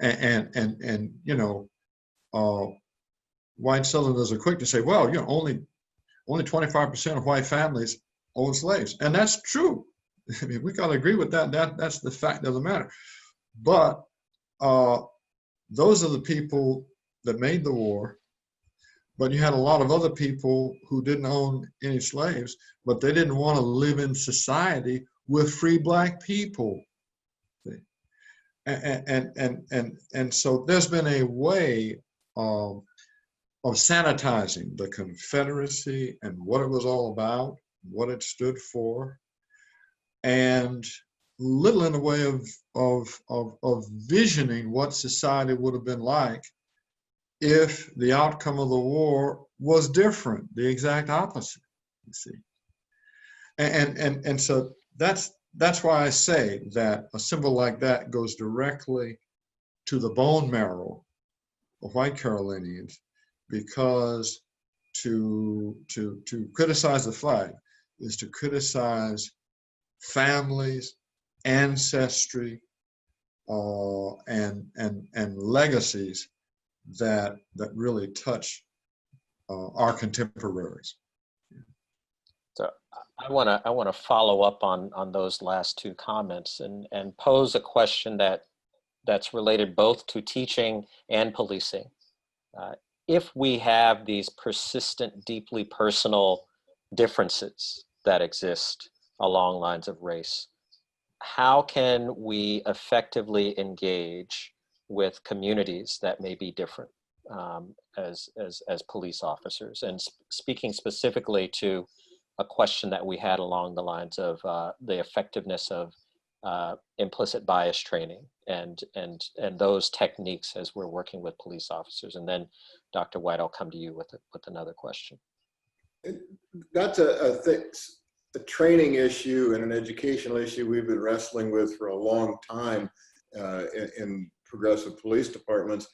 D: and you know, white Southerners are quick to say, well, you know, only 25% of white families own slaves, and that's true. I mean, we got to agree with that. That's the fact of the matter. But those are the people that made the war. But you had a lot of other people who didn't own any slaves, but they didn't want to live in society with free black people. And so there's been a way of sanitizing the Confederacy and what it was all about, what it stood for, and little in the way of visioning what society would have been like if the outcome of the war was different, the exact opposite, you see. And so that's why I say that a symbol like that goes directly to the bone marrow of white Carolinians, because to criticize the flag is to criticize families, ancestry, and legacies that really touch our contemporaries.
B: So I want to follow up on those last two comments and pose a question that's related both to teaching and policing. If we have these persistent, deeply personal differences that exist along lines of race, how can we effectively engage with communities that may be different as police officers? And speaking specifically to a question that we had along the lines of the effectiveness of implicit bias training and those techniques as we're working with police officers. And then Dr. White, I'll come to you with another question.
G: That's a training issue and an educational issue we've been wrestling with for a long time in progressive police departments.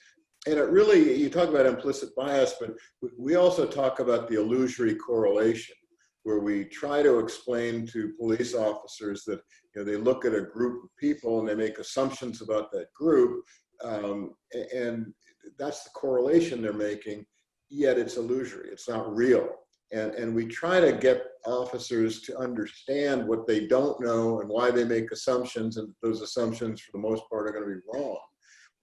G: And it really, you talk about implicit bias, but we also talk about the illusory correlation, where we try to explain to police officers that, you know, they look at a group of people and they make assumptions about that group, and that's the correlation they're making, yet it's illusory, it's not real. And we try to get officers to understand what they don't know and why they make assumptions, and those assumptions for the most part are going to be wrong.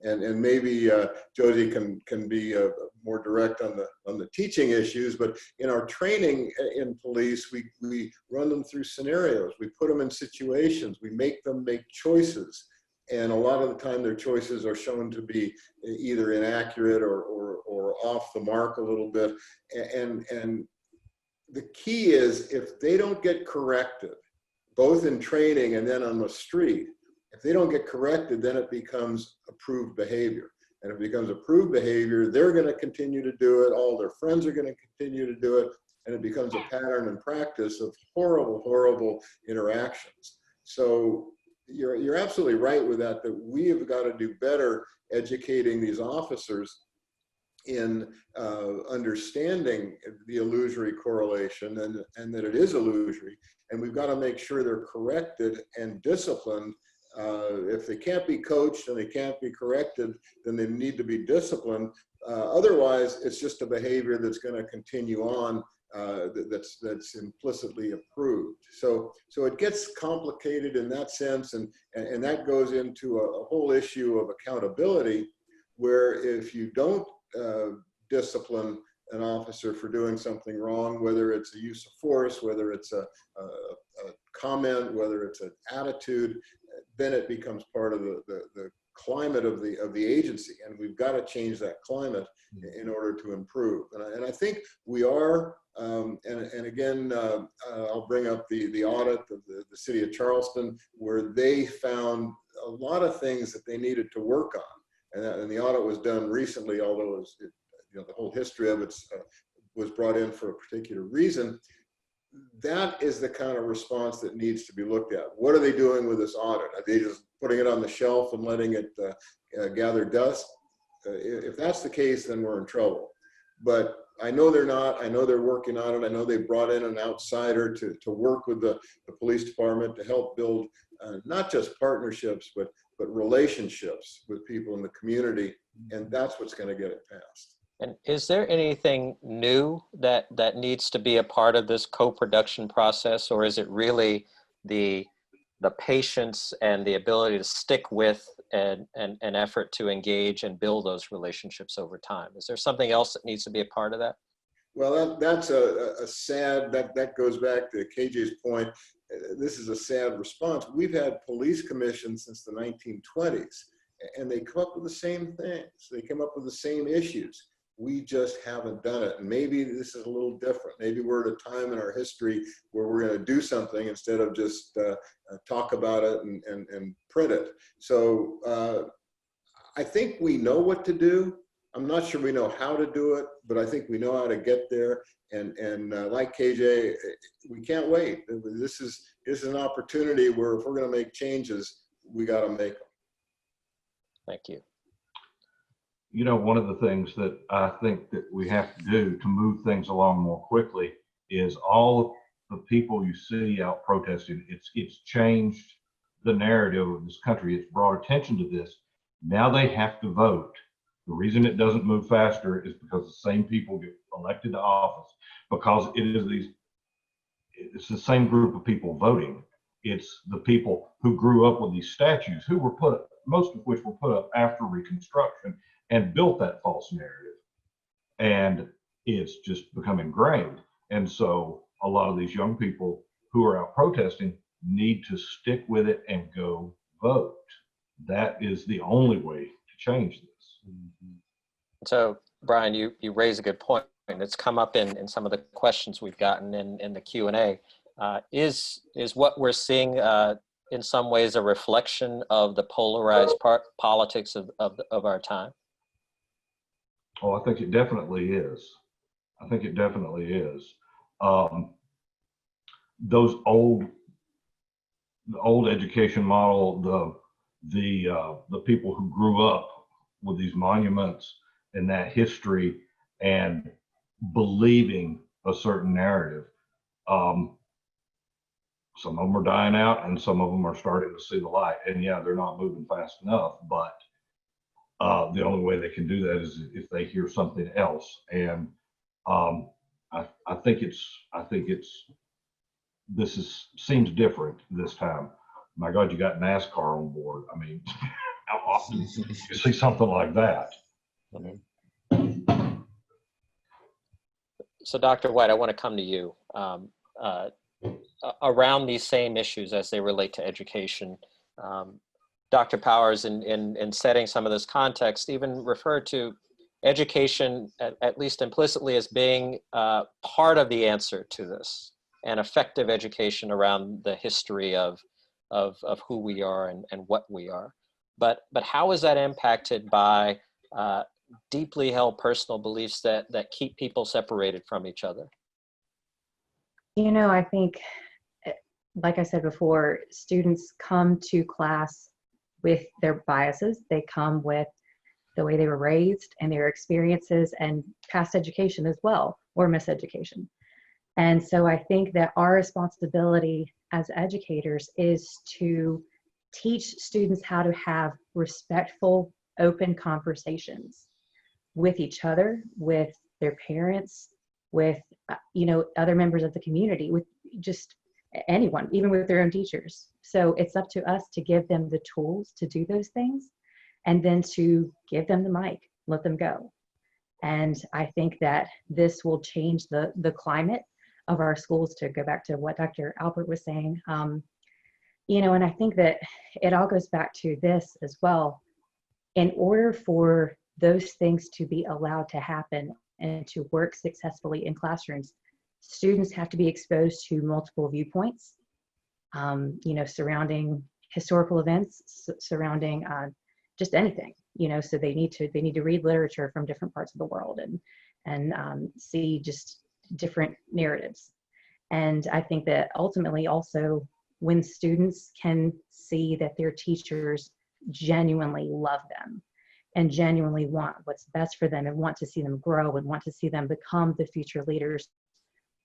G: And maybe Josie can be more direct on the teaching issues, but in our training in police, we run them through scenarios. We put them in situations. We make them make choices. And a lot of the time their choices are shown to be either inaccurate or off the mark a little bit. And the key is, if they don't get corrected, both in training and then on the street, if they don't get corrected, then it becomes approved behavior. And if it becomes approved behavior, they're going to continue to do it. All their friends are going to continue to do it. And it becomes a pattern and practice of horrible, horrible interactions. So you're absolutely right with that we have got to do better educating these officers in understanding the illusory correlation and that it is illusory. And we've got to make sure they're corrected and disciplined. If they can't be coached and they can't be corrected, then they need to be disciplined. Otherwise, it's just a behavior that's going to continue on, that's implicitly approved. So it gets complicated in that sense, and that goes into a whole issue of accountability, where if you don't discipline an officer for doing something wrong, whether it's a use of force, whether it's a comment, whether it's an attitude, then it becomes part of the climate of the agency, and we've got to change that climate in order to improve. And I think we are. And again, I'll bring up the audit of the city of Charleston, where they found a lot of things that they needed to work on, and the audit was done recently, although the whole history of it was brought in for a particular reason. That is the kind of response that needs to be looked at. What are they doing with this audit? Are they just putting it on the shelf and letting it gather dust? If that's the case, then we're in trouble. But I know they're not. I know they're working on it. I know they brought in an outsider to work with the police department to help build not just partnerships, but relationships with people in the community. And that's what's going to get it passed.
B: And is there anything new that needs to be a part of this co-production process, or is it really the patience and the ability to stick with an effort to engage and build those relationships over time? Is there something else that needs to be a part of that?
G: Well, that's a sad, that goes back to KJ's point. This is a sad response. We've had police commissions since the 1920s, and they come up with the same things. They come up with the same issues. We just haven't done it. And maybe this is a little different. Maybe we're at a time in our history where we're going to do something instead of just talk about it and print it. So I think we know what to do. I'm not sure we know how to do it, but I think we know how to get there. And like KJ, we can't wait. This is an opportunity where if we're going to make changes, we got to make them.
B: Thank you.
F: You know, one of the things that I think that we have to do to move things along more quickly is all the people you see out protesting. It's changed the narrative of this country. It's brought attention to this. Now they have to vote. The reason it doesn't move faster is because the same people get elected to office, because it's the same group of people voting. It's the people who grew up with these statues, who were put up, most of which were put up after Reconstruction, and built that false narrative. And it's just become ingrained. And so a lot of these young people who are out protesting need to stick with it and go vote. That is the only way to change this.
B: So, Brian, you raise a good point. It's come up in some of the questions we've gotten in the Q&A. Is what we're seeing in some ways a reflection of the polarized politics of our time?
F: Oh, I think it definitely is. I think it definitely is. The old education model, the people who grew up with these monuments and that history and believing a certain narrative. Some of them are dying out and some of them are starting to see the light. And yeah, they're not moving fast enough, but the only way they can do that is if they hear something else. And I think seems different this time. My God, you got NASCAR on board. I mean, How often do you see something like that?
B: So Dr. White, I want to come to you around these same issues as they relate to education. Dr. Powers, in setting some of this context, even referred to education, at least implicitly, as being part of the answer to this, and effective education around the history of who we are and what we are. But how is that impacted by deeply held personal beliefs that keep people separated from each other?
C: You know, I think, like I said before, students come to class with their biases. They come with the way they were raised and their experiences and past education as well, or miseducation. And so I think that our responsibility as educators is to teach students how to have respectful, open conversations with each other, with their parents, with other members of the community, with just anyone, even with their own teachers. So it's up to us to give them the tools to do those things, and then to give them the mic, let them go. And I think that this will change the climate of our schools, to go back to what Dr. Alpert was saying. And I think that it all goes back to this as well. In order for those things to be allowed to happen and to work successfully in classrooms, students have to be exposed to multiple viewpoints, surrounding historical events, surrounding just anything, so they need to read literature from different parts of the world and see just different narratives. And I think that ultimately also, when students can see that their teachers genuinely love them and genuinely want what's best for them and want to see them grow and want to see them become the future leaders,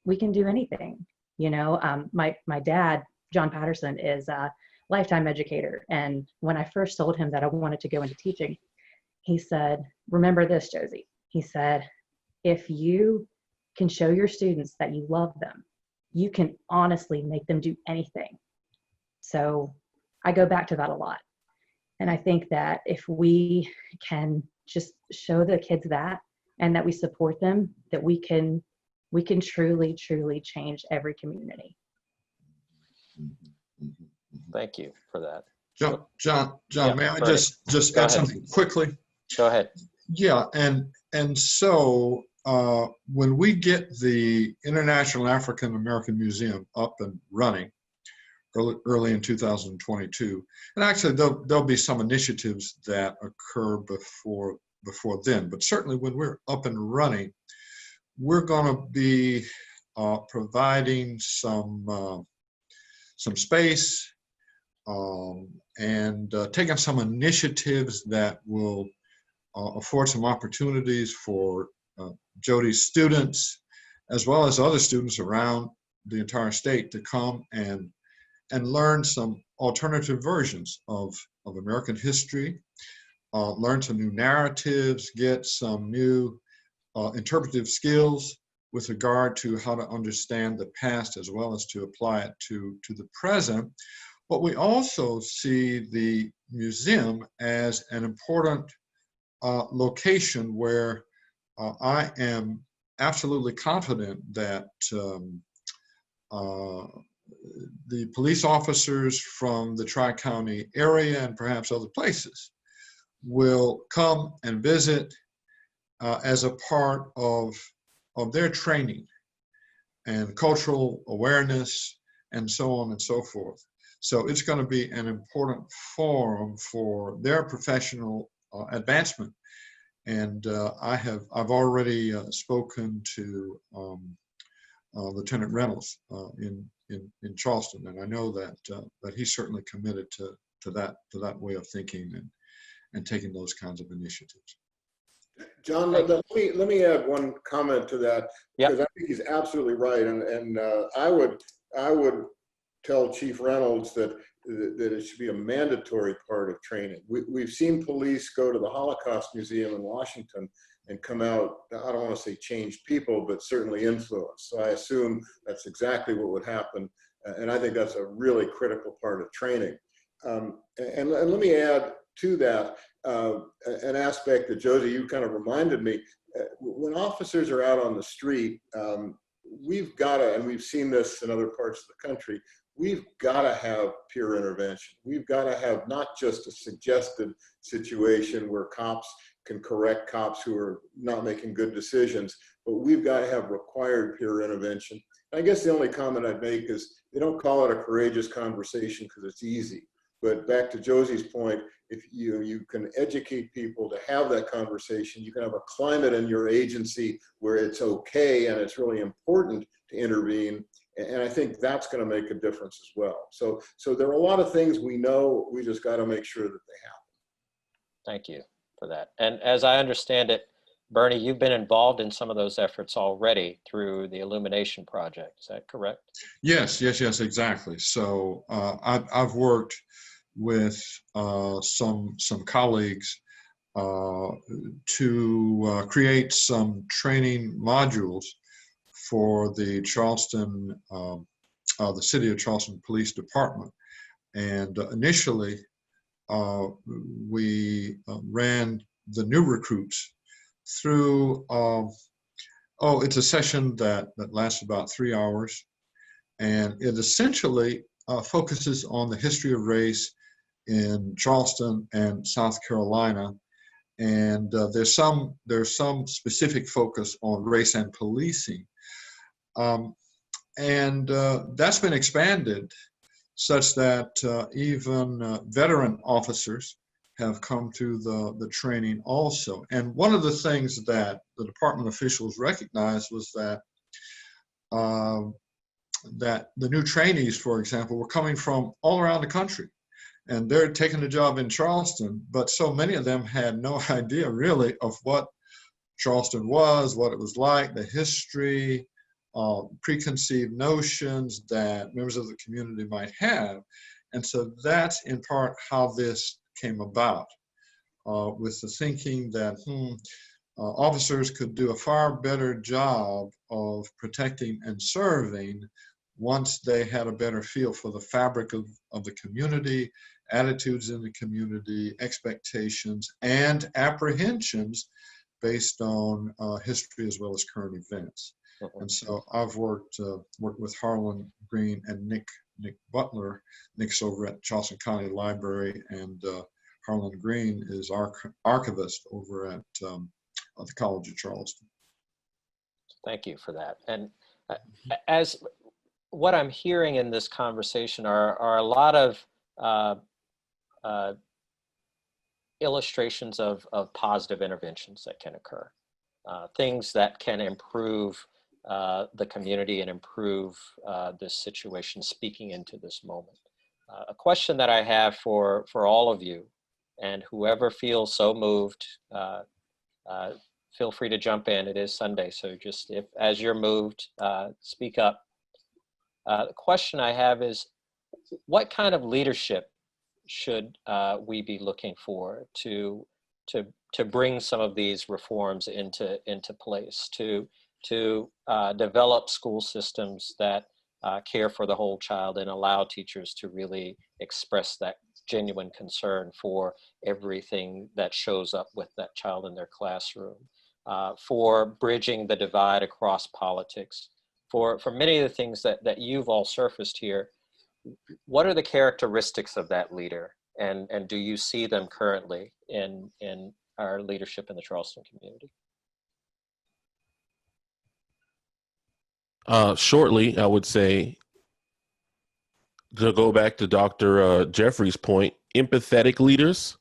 C: we can do anything. My dad, John Patterson, is a lifetime educator. And when I first told him that I wanted to go into teaching, he said, "Remember this, Josie." He said, "If you can show your students that you love them, you can honestly make them do anything." So I go back to that a lot. And I think that if we can just show the kids that, and that we support them, that we can truly, truly change every community.
B: Thank you for that.
D: John,
B: Yeah,
D: may I
B: Bernie.
D: just
B: Go
D: add
B: ahead.
D: something quickly?
B: Go ahead.
D: Yeah, and so when we get the International African American Museum up and running early in 2022, and actually there'll be some initiatives that occur before then, but certainly when we're up and running, we're going to be providing some space and taking some initiatives that will afford some opportunities for Jody's students, as well as other students around the entire state, to come and learn some alternative versions of American history, learn some new narratives, get some new interpretive skills with regard to how to understand the past as well as to apply it to the present. But we also see the museum as an important location where I am absolutely confident that the police officers from the Tri-County area and perhaps other places will come and visit as a part of their training and cultural awareness and so on and so forth. So it's going to be an important forum for their professional advancement. And I've already spoken to Lieutenant Reynolds in Charleston, and I know that he's certainly committed to that way of thinking and taking those kinds of initiatives.
G: John, let me add one comment to that, because I think he's absolutely right, and I would tell Chief Reynolds that it should be a mandatory part of training. We've seen police go to the Holocaust Museum in Washington and come out, I don't want to say change people, but certainly influence. So I assume that's exactly what would happen, and I think that's a really critical part of training. And let me add, to that, an aspect that Josie, you kind of reminded me, when officers are out on the street, we've got to, and we've seen this in other parts of the country, we've got to have peer intervention. We've got to have not just a suggested situation where cops can correct cops who are not making good decisions, but we've got to have required peer intervention. I guess the only comment I'd make is they don't call it a courageous conversation because it's easy. But back to Josie's point, if you can educate people to have that conversation, you can have a climate in your agency where it's okay and it's really important to intervene. And I think that's going to make a difference as well. So there are a lot of things we know, we just got to make sure that they happen.
B: Thank you for that. And as I understand it, Bernie, you've been involved in some of those efforts already through the Illumination Project. Is that correct?
D: Yes, exactly. So I've worked with some colleagues to create some training modules for the Charleston, the City of Charleston Police Department. And initially, we ran the new recruits through, it's a session that lasts about 3 hours. And it essentially focuses on the history of race in Charleston and South Carolina. And there's some specific focus on race and policing. That's been expanded such that even veteran officers have come through the training also. And one of the things that the department officials recognized was that that the new trainees, for example, were coming from all around the country. And they're taking a job in Charleston, but so many of them had no idea really of what Charleston was, what it was like, the history, preconceived notions that members of the community might have. And so that's in part how this came about, with the thinking that officers could do a far better job of protecting and serving once they had a better feel for the fabric of the community, attitudes in the community, expectations, and apprehensions based on history as well as current events. And so I've worked with Harlan Green and Nick Butler. Nick's over at Charleston County Library, and Harlan Green is archivist over at the College of Charleston.
B: Thank you for that. And as what I'm hearing in this conversation are a lot of illustrations of positive interventions that can occur, things that can improve the community and improve this situation, speaking into this moment. A question that I have for all of you, and whoever feels so moved, feel free to jump in. It is Sunday, so just as you're moved, speak up. The question I have is, what kind of leadership should we be looking for to bring some of these reforms into place, to develop school systems that care for the whole child and allow teachers to really express that genuine concern for everything that shows up with that child in their classroom, for bridging the divide across politics, for many of the things that you've all surfaced here. What are the characteristics of that leader, and do you see them currently in our leadership in the Charleston community?
E: Shortly, I would say, to go back to Dr. Geoffrey's point, empathetic leaders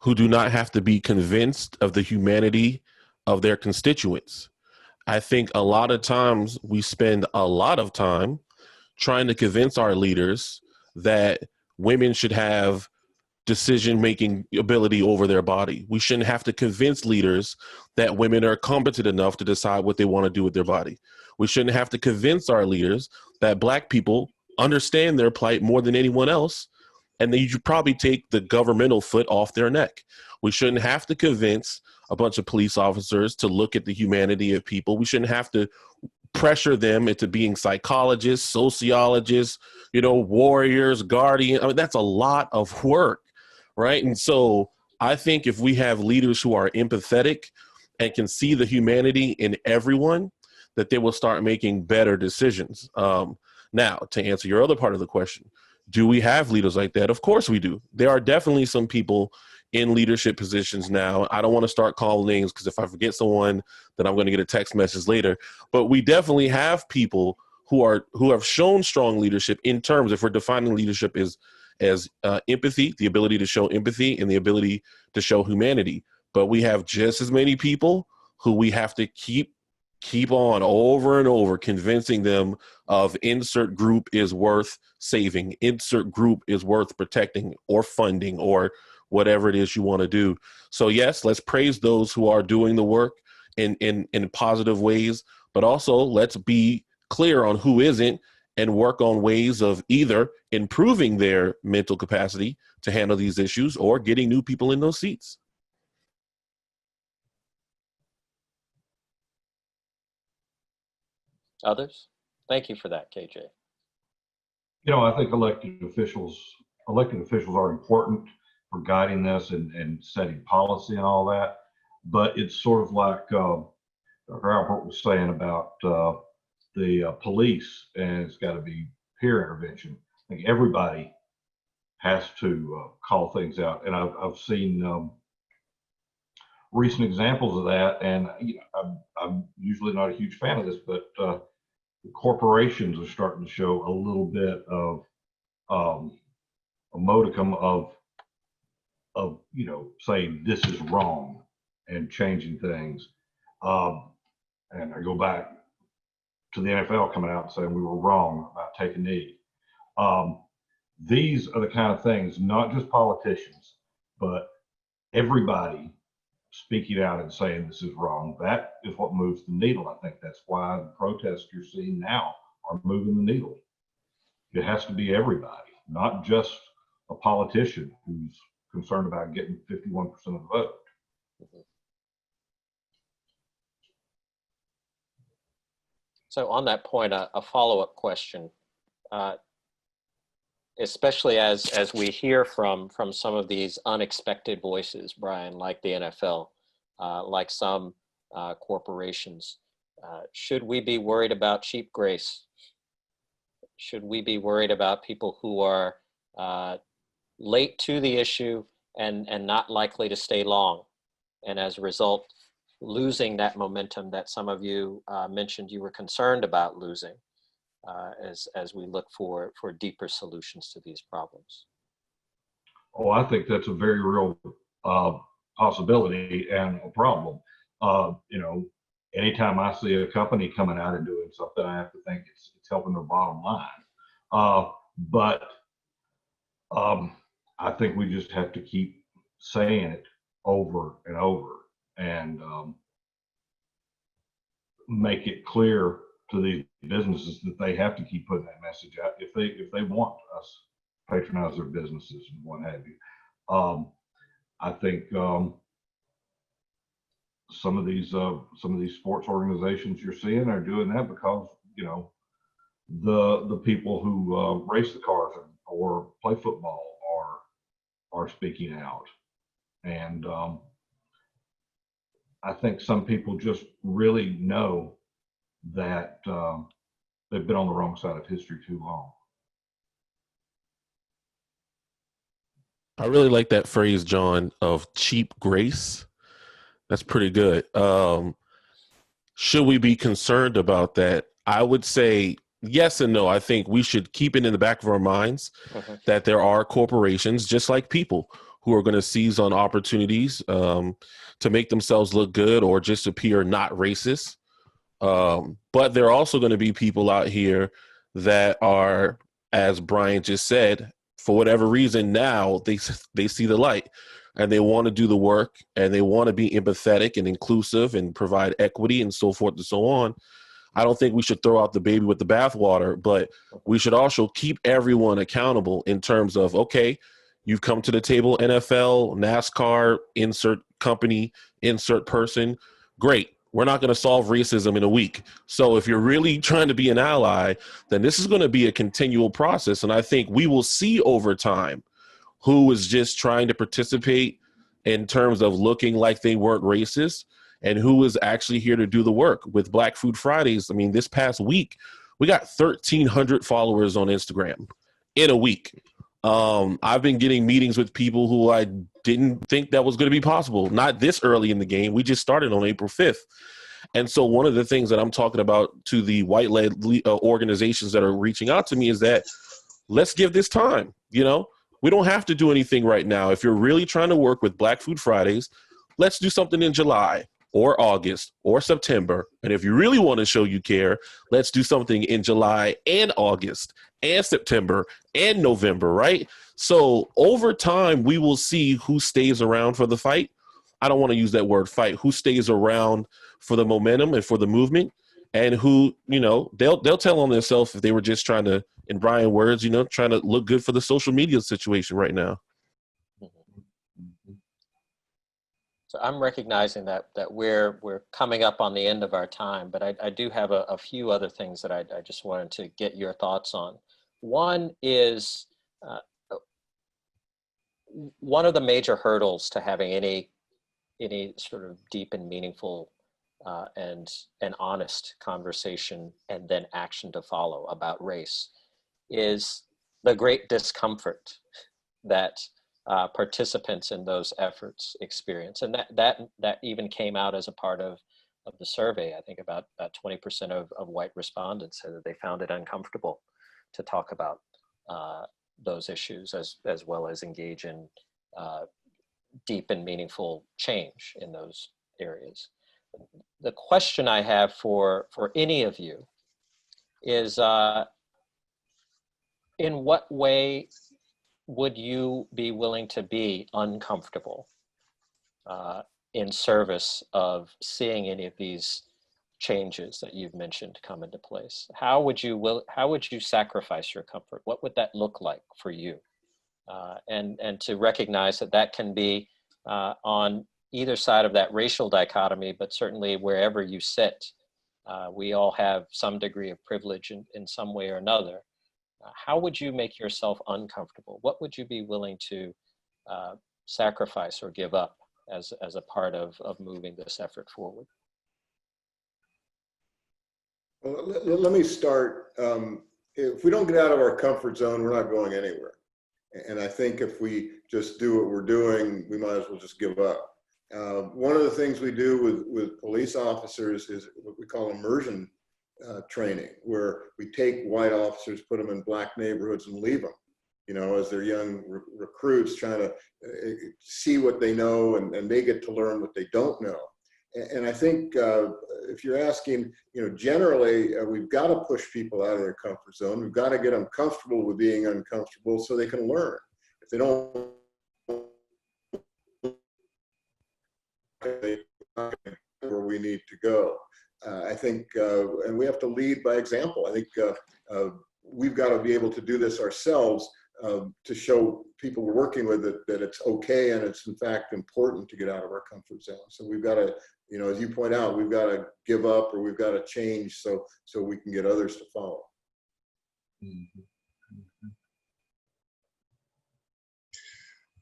E: who do not have to be convinced of the humanity of their constituents. I think a lot of times we spend a lot of time trying to convince our leaders that women should have decision-making ability over their body. We shouldn't have to convince leaders that women are competent enough to decide what they want to do with their body. We shouldn't have to convince our leaders that Black people understand their plight more than anyone else, and then you should probably take the governmental foot off their neck. We shouldn't have to convince a bunch of police officers to look at the humanity of people. We shouldn't have to pressure them into being psychologists, sociologists, warriors, guardians. I mean, that's a lot of work. right? And so I think if we have leaders who are empathetic and can see the humanity in everyone, that they will start making better decisions. Now, to answer your other part of the question, do we have leaders like that? Of course we do. There are definitely some people in leadership positions now. I don't want to start calling names because if I forget someone, then I'm going to get a text message later. But we definitely have people who have shown strong leadership in terms, if we're defining leadership as empathy, the ability to show empathy and the ability to show humanity. But we have just as many people who we have to keep on over and over convincing them of insert group is worth saving, insert group is worth protecting or funding or whatever it is you want to do. So yes, let's praise those who are doing the work in positive ways, but also let's be clear on who isn't and work on ways of either improving their mental capacity to handle these issues or getting new people in those seats.
B: Others? Thank you for that, KJ.
F: I think elected officials are important for guiding this and setting policy and all that. But it's sort of like Dr. Alpert was saying about the police, and it's got to be peer intervention. I think everybody has to call things out. And I've seen recent examples of that. And I'm usually not a huge fan of this, but corporations are starting to show a little bit of a modicum of saying this is wrong and changing things. And I go back to the NFL coming out and saying we were wrong about taking a knee. These are the kind of things, not just politicians, but everybody speaking out and saying this is wrong. That is what moves the needle. I think that's why the protests you're seeing now are moving the needle. It has to be everybody, not just a politician who's concerned about getting 51% of the vote.
B: So on that point, a follow-up question, especially as we hear from some of these unexpected voices, Brian, like the NFL, like some corporations, should we be worried about cheap grace? Should we be worried about people who are late to the issue and not likely to stay long, and as a result, losing that momentum that some of you mentioned you were concerned about losing as we look for deeper solutions to these problems?
F: Oh, I think that's a very real possibility and a problem. Anytime I see a company coming out and doing something, I have to think it's helping their bottom line. But I think we just have to keep saying it over and over and make it clear to these businesses that they have to keep putting that message out if they want us to patronize their businesses and what have you. I think some of these sports organizations you're seeing are doing that because the people who race the cars or play football are speaking out, and I think some people just really know that they've been on the wrong side of history too long.
E: I really like that phrase, John, of cheap grace. That's pretty good. Should we be concerned about that? I would say yes and no. I think we should keep it in the back of our minds that there are corporations, just like people, who are going to seize on opportunities to make themselves look good or just appear not racist. But there are also going to be people out here that are, as Brian just said, for whatever reason now they see the light and they want to do the work and they want to be empathetic and inclusive and provide equity and so forth and so on. I don't think we should throw out the baby with the bathwater, but we should also keep everyone accountable in terms of, okay, you've come to the table, NFL, NASCAR, insert company, insert person. Great. We're not going to solve racism in a week. So if you're really trying to be an ally, then this is going to be a continual process. And I think we will see over time who was just trying to participate in terms of looking like they weren't racist, and who was actually here to do the work. With Black Food Fridays, I mean, this past week, we got 1,300 followers on Instagram in a week. I've been getting meetings with people who I didn't think that was going to be possible. Not this early in the game. We just started on April 5th. And so one of the things that I'm talking about to the white-led organizations that are reaching out to me is that let's give this time. You know, we don't have to do anything right now. If you're really trying to work with Black Food Fridays, let's do something in July or August or September. And if you really want to show you care, let's do something in July and August and September and November, right? So over time, we will see who stays around for the fight. I don't want to use that word fight, who stays around for the momentum and for the movement, and who, you know, they'll tell on themselves if they were just trying to, in Brian words, you know, trying to look good for the social media situation right now.
B: So I'm recognizing that we're coming up on the end of our time, but I do have a few other things that I just wanted to get your thoughts on. One is one of the major hurdles to having any sort of deep and meaningful and honest conversation and then action to follow about race is the great discomfort that participants in those efforts experience. And that even came out as a part of the survey. I think about 20% of white respondents said that they found it uncomfortable to talk about those issues as well as engage in deep and meaningful change in those areas. The question I have for any of you is, in what way would you be willing to be uncomfortable in service of seeing any of these changes that you've mentioned come into place? How would you sacrifice your comfort? What would that look like for you? And to recognize that can be on either side of that racial dichotomy, but certainly wherever you sit, we all have some degree of privilege in some way or another. How would you make yourself uncomfortable? What would you be willing to sacrifice or give up as a part of moving this effort forward?
G: Well, let me start. If we don't get out of our comfort zone, we're not going anywhere. And I think if we just do what we're doing, we might as well just give up. One of the things we do with police officers is what we call immersion training, where we take white officers, put them in black neighborhoods and leave them, you know, as they're young recruits trying to see what they know, and they get to learn what they don't know. And I think if you're asking, you know, generally we've got to push people out of their comfort zone. We've got to get them comfortable with being uncomfortable so they can learn. If they don't, where we need to go. I think, and we have to lead by example. I think we've got to be able to do this ourselves to show people we're working with that it's okay and it's in fact important to get out of our comfort zone. So we've got to, you know, as you point out, we've got to give up or we've got to change so we can get others to follow.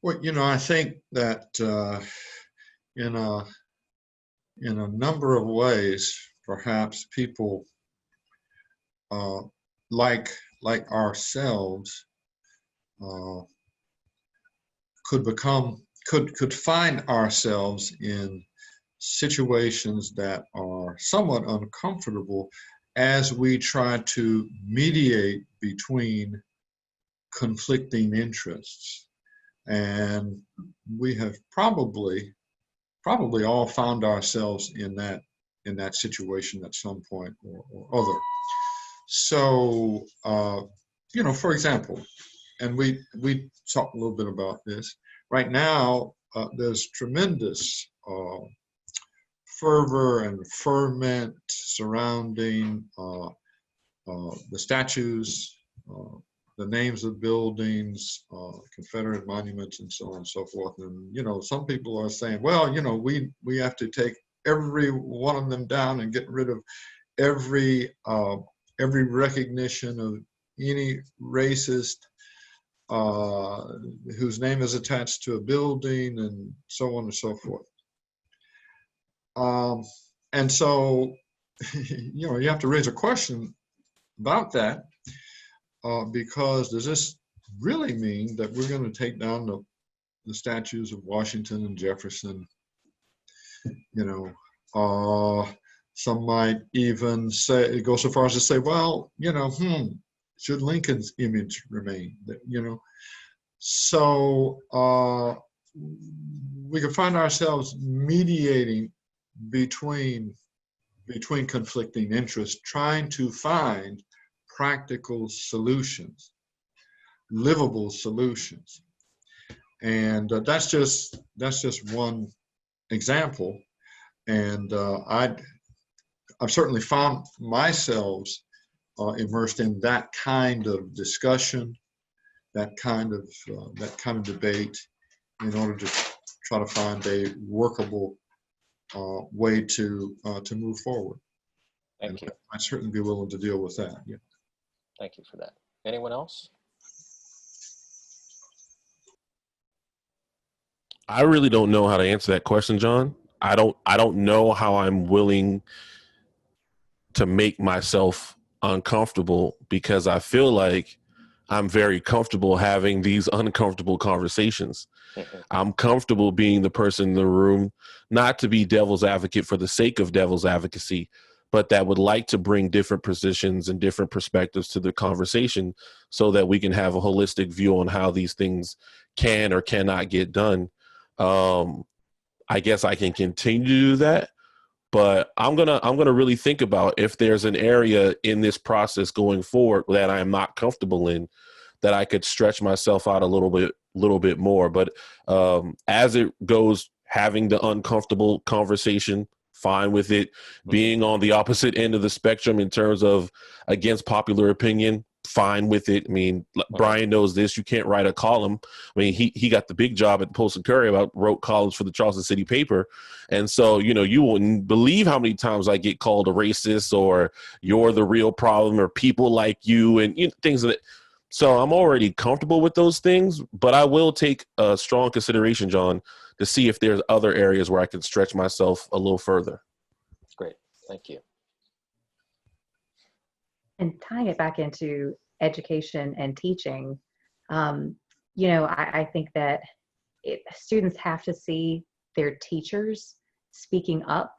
D: Well, you know, I think that in a number of ways, perhaps people like ourselves could find ourselves in situations that are somewhat uncomfortable as we try to mediate between conflicting interests. And we have probably all found ourselves in that situation at some point or other. So, you know, for example, and we talked a little bit about this. Right now, there's tremendous fervor and ferment surrounding the statues, the names of buildings, Confederate monuments, and so on and so forth. And, you know, some people are saying, well, you know, we have to take every one of them down and get rid of every recognition of any racist whose name is attached to a building, and so on and so forth. And so, you have to raise a question about that, because does this really mean that we're going to take down the statues of Washington and Jefferson? Some might even go so far as to say, well, should Lincoln's image remain? So we can find ourselves mediating between conflicting interests, trying to find practical solutions, livable solutions. And that's just one example. And I've certainly found myself immersed in that kind of discussion, that kind of debate, in order to try to find a workable way to move forward.
B: Thank you.
D: I'd certainly be willing to deal with that. Yeah.
B: Thank you for that. Anyone else?
E: I really don't know how to answer that question, John. I don't know how I'm willing to make myself uncomfortable, because I feel like I'm very comfortable having these uncomfortable conversations. I'm comfortable being the person in the room, not to be devil's advocate for the sake of devil's advocacy, but that would like to bring different positions and different perspectives to the conversation so that we can have a holistic view on how these things can or cannot get done. I guess I can continue to do that, but I'm gonna really think about if there's an area in this process going forward that I am not comfortable in, that I could stretch myself out a little bit more. But as it goes, having the uncomfortable conversation, fine with it. Being on the opposite end of the spectrum in terms of against popular opinion, fine with it. I mean, Brian knows this. You can't write a column. I mean, he got the big job at the Post and Courier, wrote columns for the Charleston City paper. And so, you wouldn't believe how many times I get called a racist, or you're the real problem, or people like you, and things like that. So I'm already comfortable with those things, but I will take a strong consideration, John, to see if there's other areas where I can stretch myself a little further.
B: Great. Thank you.
C: And tying it back into education and teaching, I think that students have to see their teachers speaking up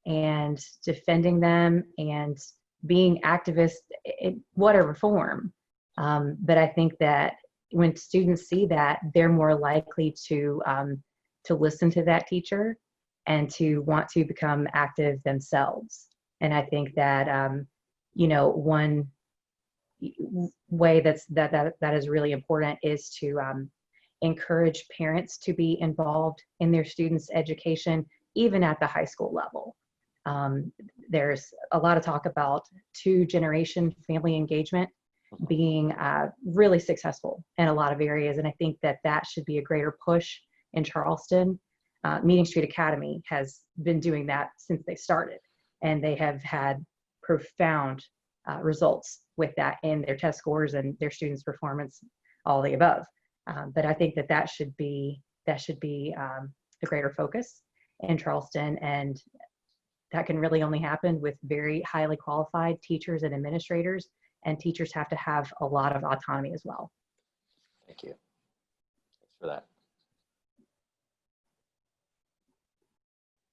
C: and defending them and being activists in whatever form. But I think that when students see that, they're more likely to listen to that teacher and to want to become active themselves. And I think that one way that is really important is to encourage parents to be involved in their students' education, even at the high school level. There's a lot of talk about two-generation family engagement being really successful in a lot of areas, and I think that should be a greater push in Charleston. Meeting Street Academy has been doing that since they started, and they have had profound results with that in their test scores and their students' performance, all the above. But I think that should be the greater focus in Charleston, and that can really only happen with very highly qualified teachers and administrators, and teachers have to have a lot of autonomy as well.
B: Thank you. Thanks for that.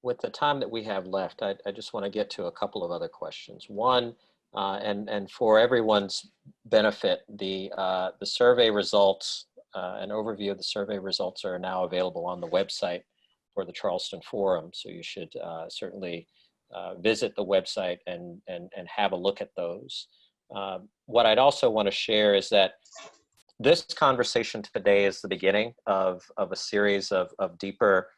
B: With the time that we have left, I just want to get to a couple of other questions. One, and for everyone's benefit, the survey results, an overview of the survey results are now available on the website for the Charleston Forum. So you should certainly visit the website and have a look at those. What I'd also want to share is that this conversation today is the beginning of a series of deeper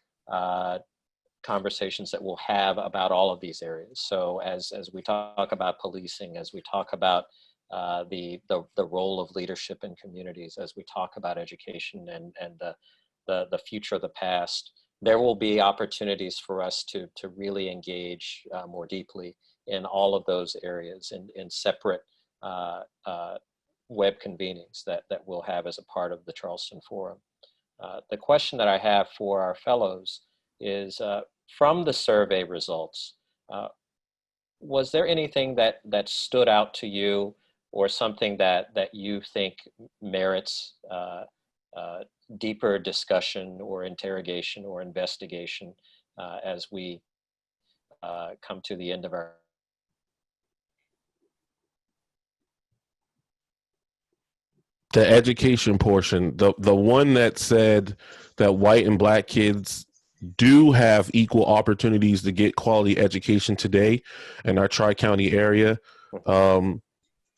B: conversations that we'll have about all of these areas. So as we talk about policing, as we talk about the role of leadership in communities, as we talk about education and the future of the past, there will be opportunities for us to really engage more deeply in all of those areas in separate web convenings that we'll have as a part of the Charleston Forum. The question that I have for our fellows is, from the survey results, was there anything that stood out to you, or something that you think merits deeper discussion or interrogation or investigation as we come to the end of our...
E: The education portion, the one that said that white and black kids do have equal opportunities to get quality education today in our Tri-County area.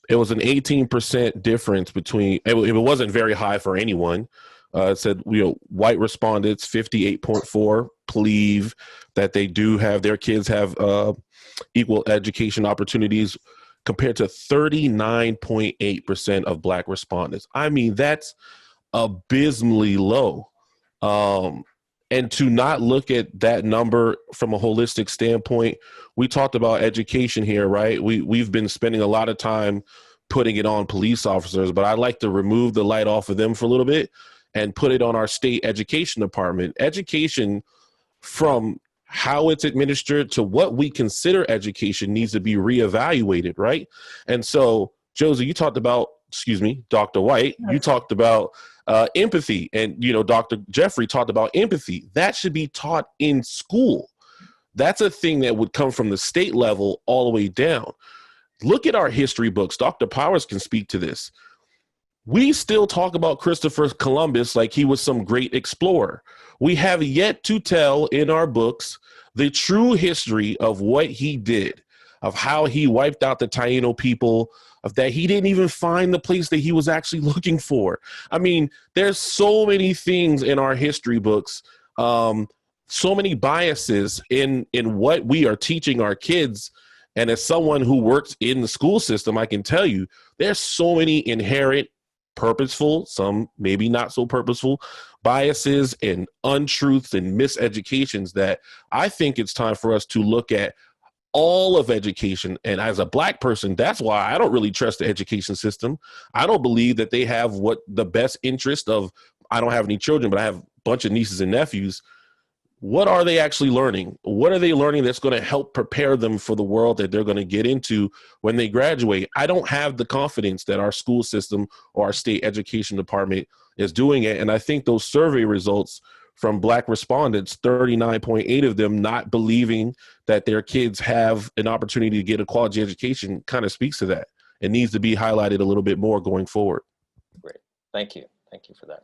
E: It was an 18% difference between, it wasn't very high for anyone. It said, white respondents, 58.4, believe that they do have, their kids have equal education opportunities, compared to 39.8% of black respondents. I mean, that's abysmally low. And to not look at that number from a holistic standpoint, we talked about education here, right? We've been spending a lot of time putting it on police officers, but I'd like to remove the light off of them for a little bit and put it on our state education department. Education, from how it's administered to what we consider education, needs to be reevaluated, right? And so, Josie, you talked about, Dr. White, you talked about empathy, and Dr. Geoffrey talked about empathy. That should be taught in school. That's a thing that would come from the state level all the way down. Look at our history books. Dr. Powers can speak to this. We still talk about Christopher Columbus like he was some great explorer. We have yet to tell in our books the true history of what he did, of how he wiped out the Taino people, of that he didn't even find the place that he was actually looking for. I mean, there's so many things in our history books, so many biases in what we are teaching our kids. And as someone who works in the school system, I can tell you there's so many inherent, purposeful, some maybe not so purposeful, biases and untruths and miseducations that I think it's time for us to look at all of education. And as a black person, that's why I don't really trust the education system. I don't believe that they have what the best interest of, I don't have any children, but I have a bunch of nieces and nephews. What are they actually learning? What are they learning that's going to help prepare them for the world that they're going to get into when they graduate? I don't have the confidence that our school system or our state education department is doing it. And I think those survey results from black respondents, 39.8 of them not believing that their kids have an opportunity to get a quality education, kind of speaks to that. It needs to be highlighted a little bit more going forward.
B: Great. Thank you. Thank you for that.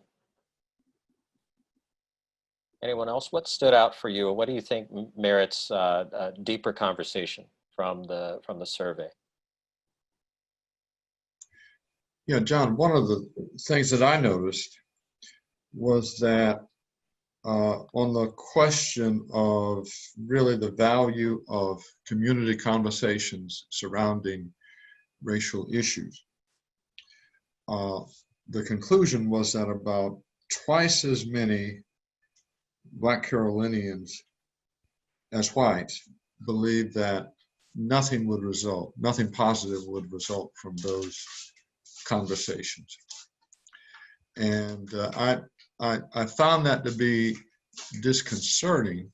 B: Anyone else? What stood out for you? What do you think merits a deeper conversation from the survey?
D: Yeah, John, one of the things that I noticed was that on the question of really the value of community conversations surrounding racial issues, the conclusion was that about twice as many Black Carolinians as whites believe that nothing positive would result from those conversations. And I found that to be disconcerting,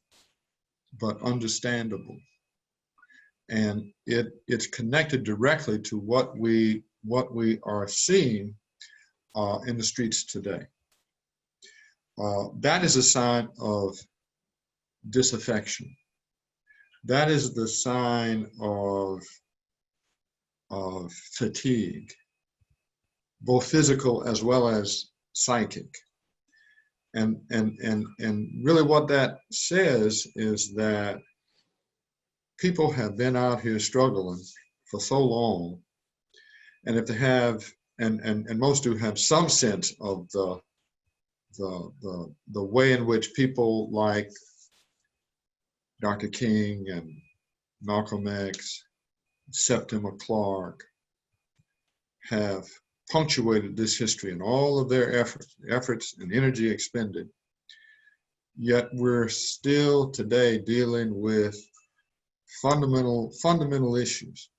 D: but understandable. And it's connected directly to what we are seeing in the streets today. That is a sign of disaffection. That is the sign of fatigue, both physical as well as psychic. And really what that says is that people have been out here struggling for so long, and if they have, and most do have some sense of the way in which people like Dr. King and Malcolm X, Septima Clark have punctuated this history and all of their efforts and energy expended. Yet we're still today dealing with fundamental issues.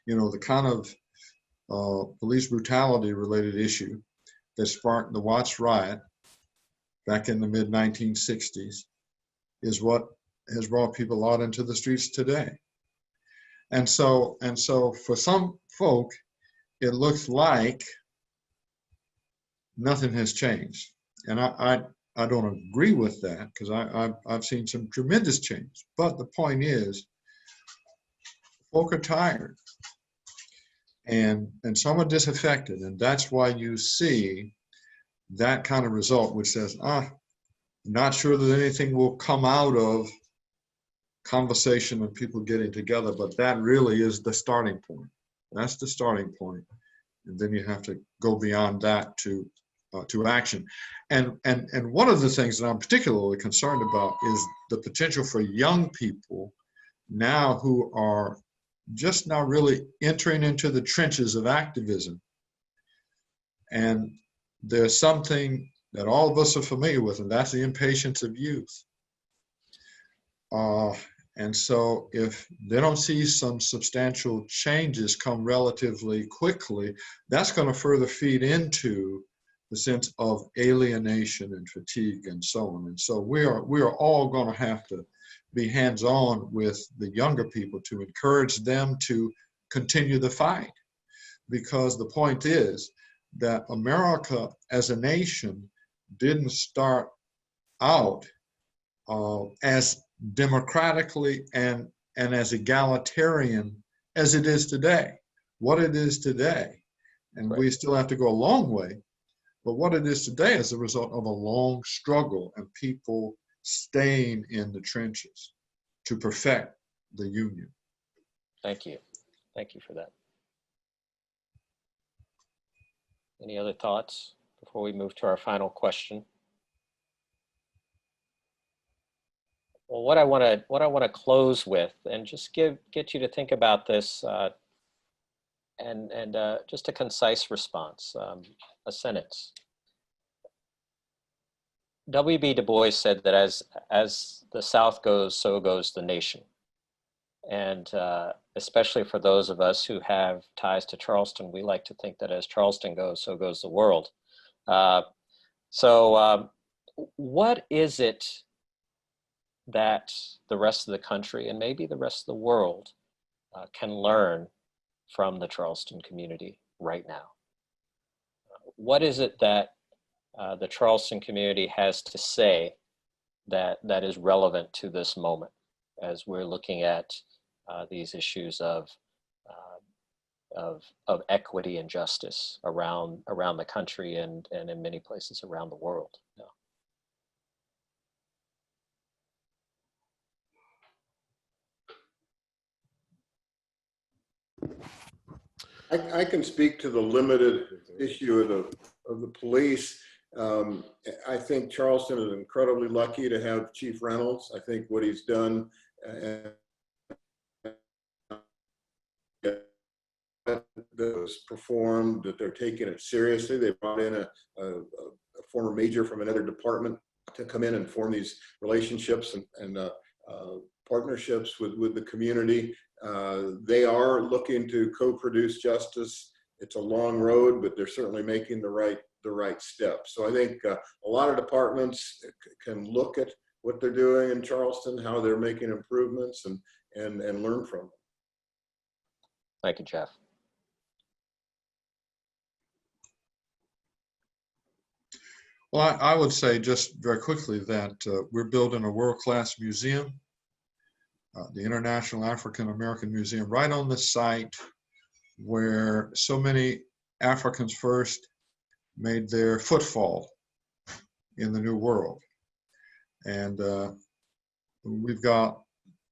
D: You know, the kind of police brutality related issue that sparked the Watts riot back in the mid-1960s is what has brought people out into the streets today. And so for some folk, it looks like nothing has changed. And I don't agree with that, because I've seen some tremendous change. But the point is, folk are tired. And some are disaffected. And that's why you see that kind of result, which says, not sure that anything will come out of conversation and people getting together, but that really is the starting point. That's the starting point. And then you have to go beyond that to action. And one of the things that I'm particularly concerned about is the potential for young people now who are just now really entering into the trenches of activism. And there's something that all of us are familiar with, and that's the impatience of youth. And so if they don't see some substantial changes come relatively quickly, that's going to further feed into the sense of alienation and fatigue and so on. And so we are all going to have to be hands-on with the younger people to encourage them to continue the fight. Because the point is that America as a nation didn't start out as democratically and as egalitarian as it is today. What it is today, and we still have to go a long way, but what it is today is a result of a long struggle and people staying in the trenches to perfect the union.
B: Thank you. Thank you for that. Any other thoughts before we move to our final question? Well, what I want to close with, and just get you to think about this, and just a concise response, a sentence. W.B. Du Bois said that as the South goes, so goes the nation. And especially for those of us who have ties to Charleston, we like to think that as Charleston goes, so goes the world. So what is it that the rest of the country and maybe the rest of the world can learn from the Charleston community right now? What is it that the Charleston community has to say that is relevant to this moment as we're looking at these issues of equity and justice around the country and in many places around the world? Yeah.
G: I can speak to the limited issue of the police. I think Charleston is incredibly lucky to have Chief Reynolds. I think what he's done that was performed, that they're taking it seriously. They brought in a former major from another department to come in and form these relationships and partnerships with the community. They are looking to co-produce justice. It's a long road, but they're certainly making the right steps. So I think a lot of departments can look at what they're doing in Charleston, how they're making improvements, and learn from them.
B: Thank you, Jeff.
D: Well, I would say just very quickly that we're building a world-class museum, the International African American Museum, right on the site where so many Africans first made their footfall in the New World. And we've got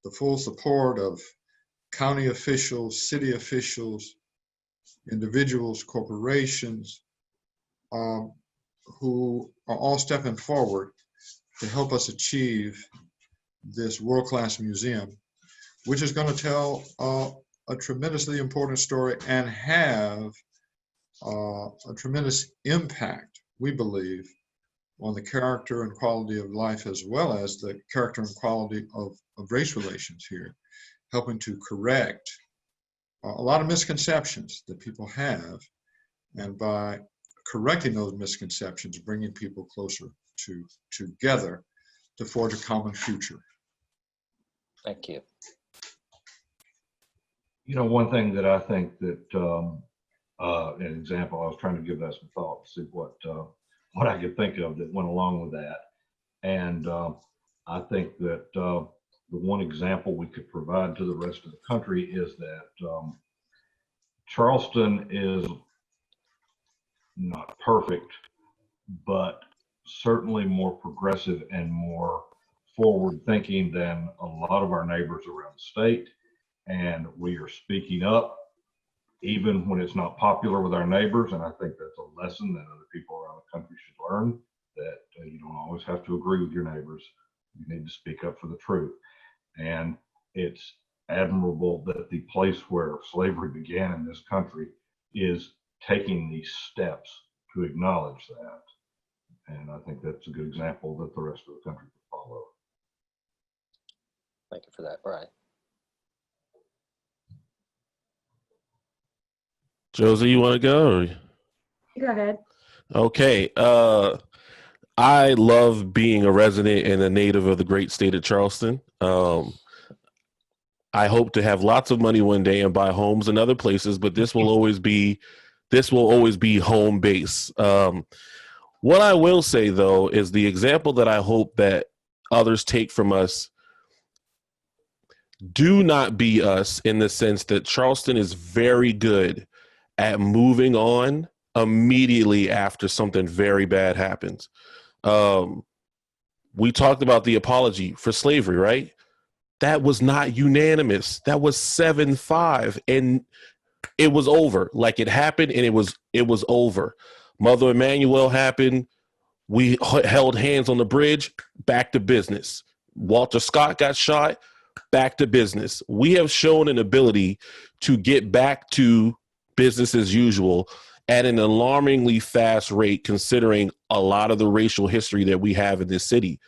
D: the full support of county officials, city officials, individuals, corporations, who are all stepping forward to help us achieve this world-class museum, which is going to tell a tremendously important story and have a tremendous impact, we believe, on the character and quality of life, as well as the character and quality of race relations here, helping to correct a lot of misconceptions that people have, and by correcting those misconceptions, bringing people closer together to forge a common future.
B: Thank you.
F: You know, one thing that I think that, an example, I was trying to give that some thought to see what I could think of that went along with that. And I think that the one example we could provide to the rest of the country is that Charleston is not perfect, but certainly more progressive and more forward thinking than a lot of our neighbors around the state. And we are speaking up even when it's not popular with our neighbors. And I think that's a lesson that other people around the country should learn, that you don't always have to agree with your neighbors. You need to speak up for the truth. And it's admirable that the place where slavery began in this country is taking these steps to acknowledge that. And I think that's a good example that the rest of the country can follow.
B: Thank you for that, Brian.
E: Josie, you want to go? Or?
C: Go ahead.
E: Okay. I love being a resident and a native of the great state of Charleston. I hope to have lots of money one day and buy homes in other places, but this will always be home base. What I will say, though, is the example that I hope that others take from us: do not be us, in the sense that Charleston is very good at moving on immediately after something very bad happens. We talked about the apology for slavery, right? That was not unanimous. That was 7-5, and it was over. Like, it happened, and it was over. Mother Emanuel happened. We held hands on the bridge. Back to business. Walter Scott got shot. Back to business. We have shown an ability to get back to business as usual at an alarmingly fast rate, considering a lot of the racial history that we have in this city.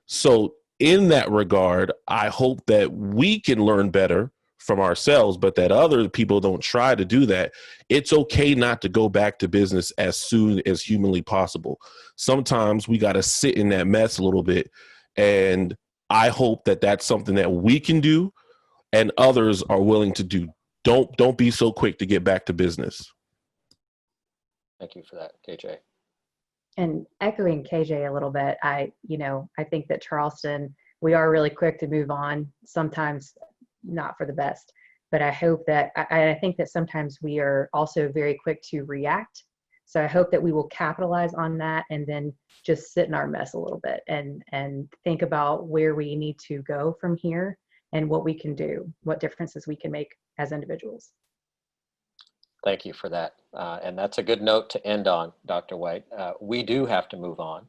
E: So in that regard, I hope that we can learn better from ourselves, but that other people don't try to do that. It's okay not to go back to business as soon as humanly possible. Sometimes we got to sit in that mess a little bit. And I hope that that's something that we can do and others are willing to do. Don't be so quick to get back to business.
B: Thank you for that, KJ.
C: And echoing KJ a little bit, I think that Charleston, we are really quick to move on, sometimes not for the best, but I hope that, I think that sometimes we are also very quick to react. So I hope that we will capitalize on that and then just sit in our mess a little bit and think about where we need to go from here and what we can do, what differences we can make as individuals.
B: Thank you for that. And that's a good note to end on, Dr. White. We do have to move on.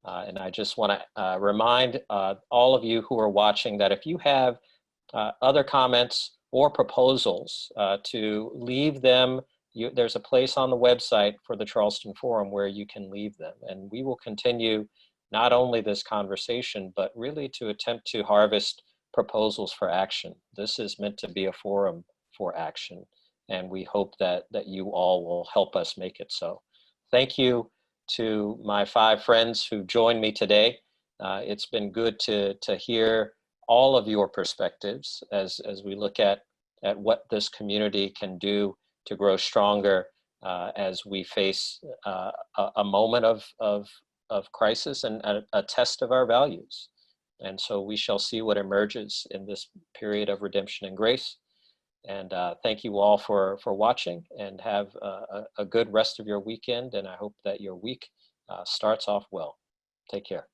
B: And I just want to remind all of you who are watching that if you have other comments or proposals, to leave them, there's a place on the website for the Charleston Forum where you can leave them. And we will continue not only this conversation, but really to attempt to harvest proposals for action. This is meant to be a forum for action. And we hope that you all will help us make it so. Thank you to my 5 friends who joined me today. It's been good to hear all of your perspectives as we look at what this community can do to grow stronger as we face a moment of crisis and a test of our values. And so we shall see what emerges in this period of redemption and grace. And thank you all for watching, and have a good rest of your weekend. And I hope that your week starts off well. Take care.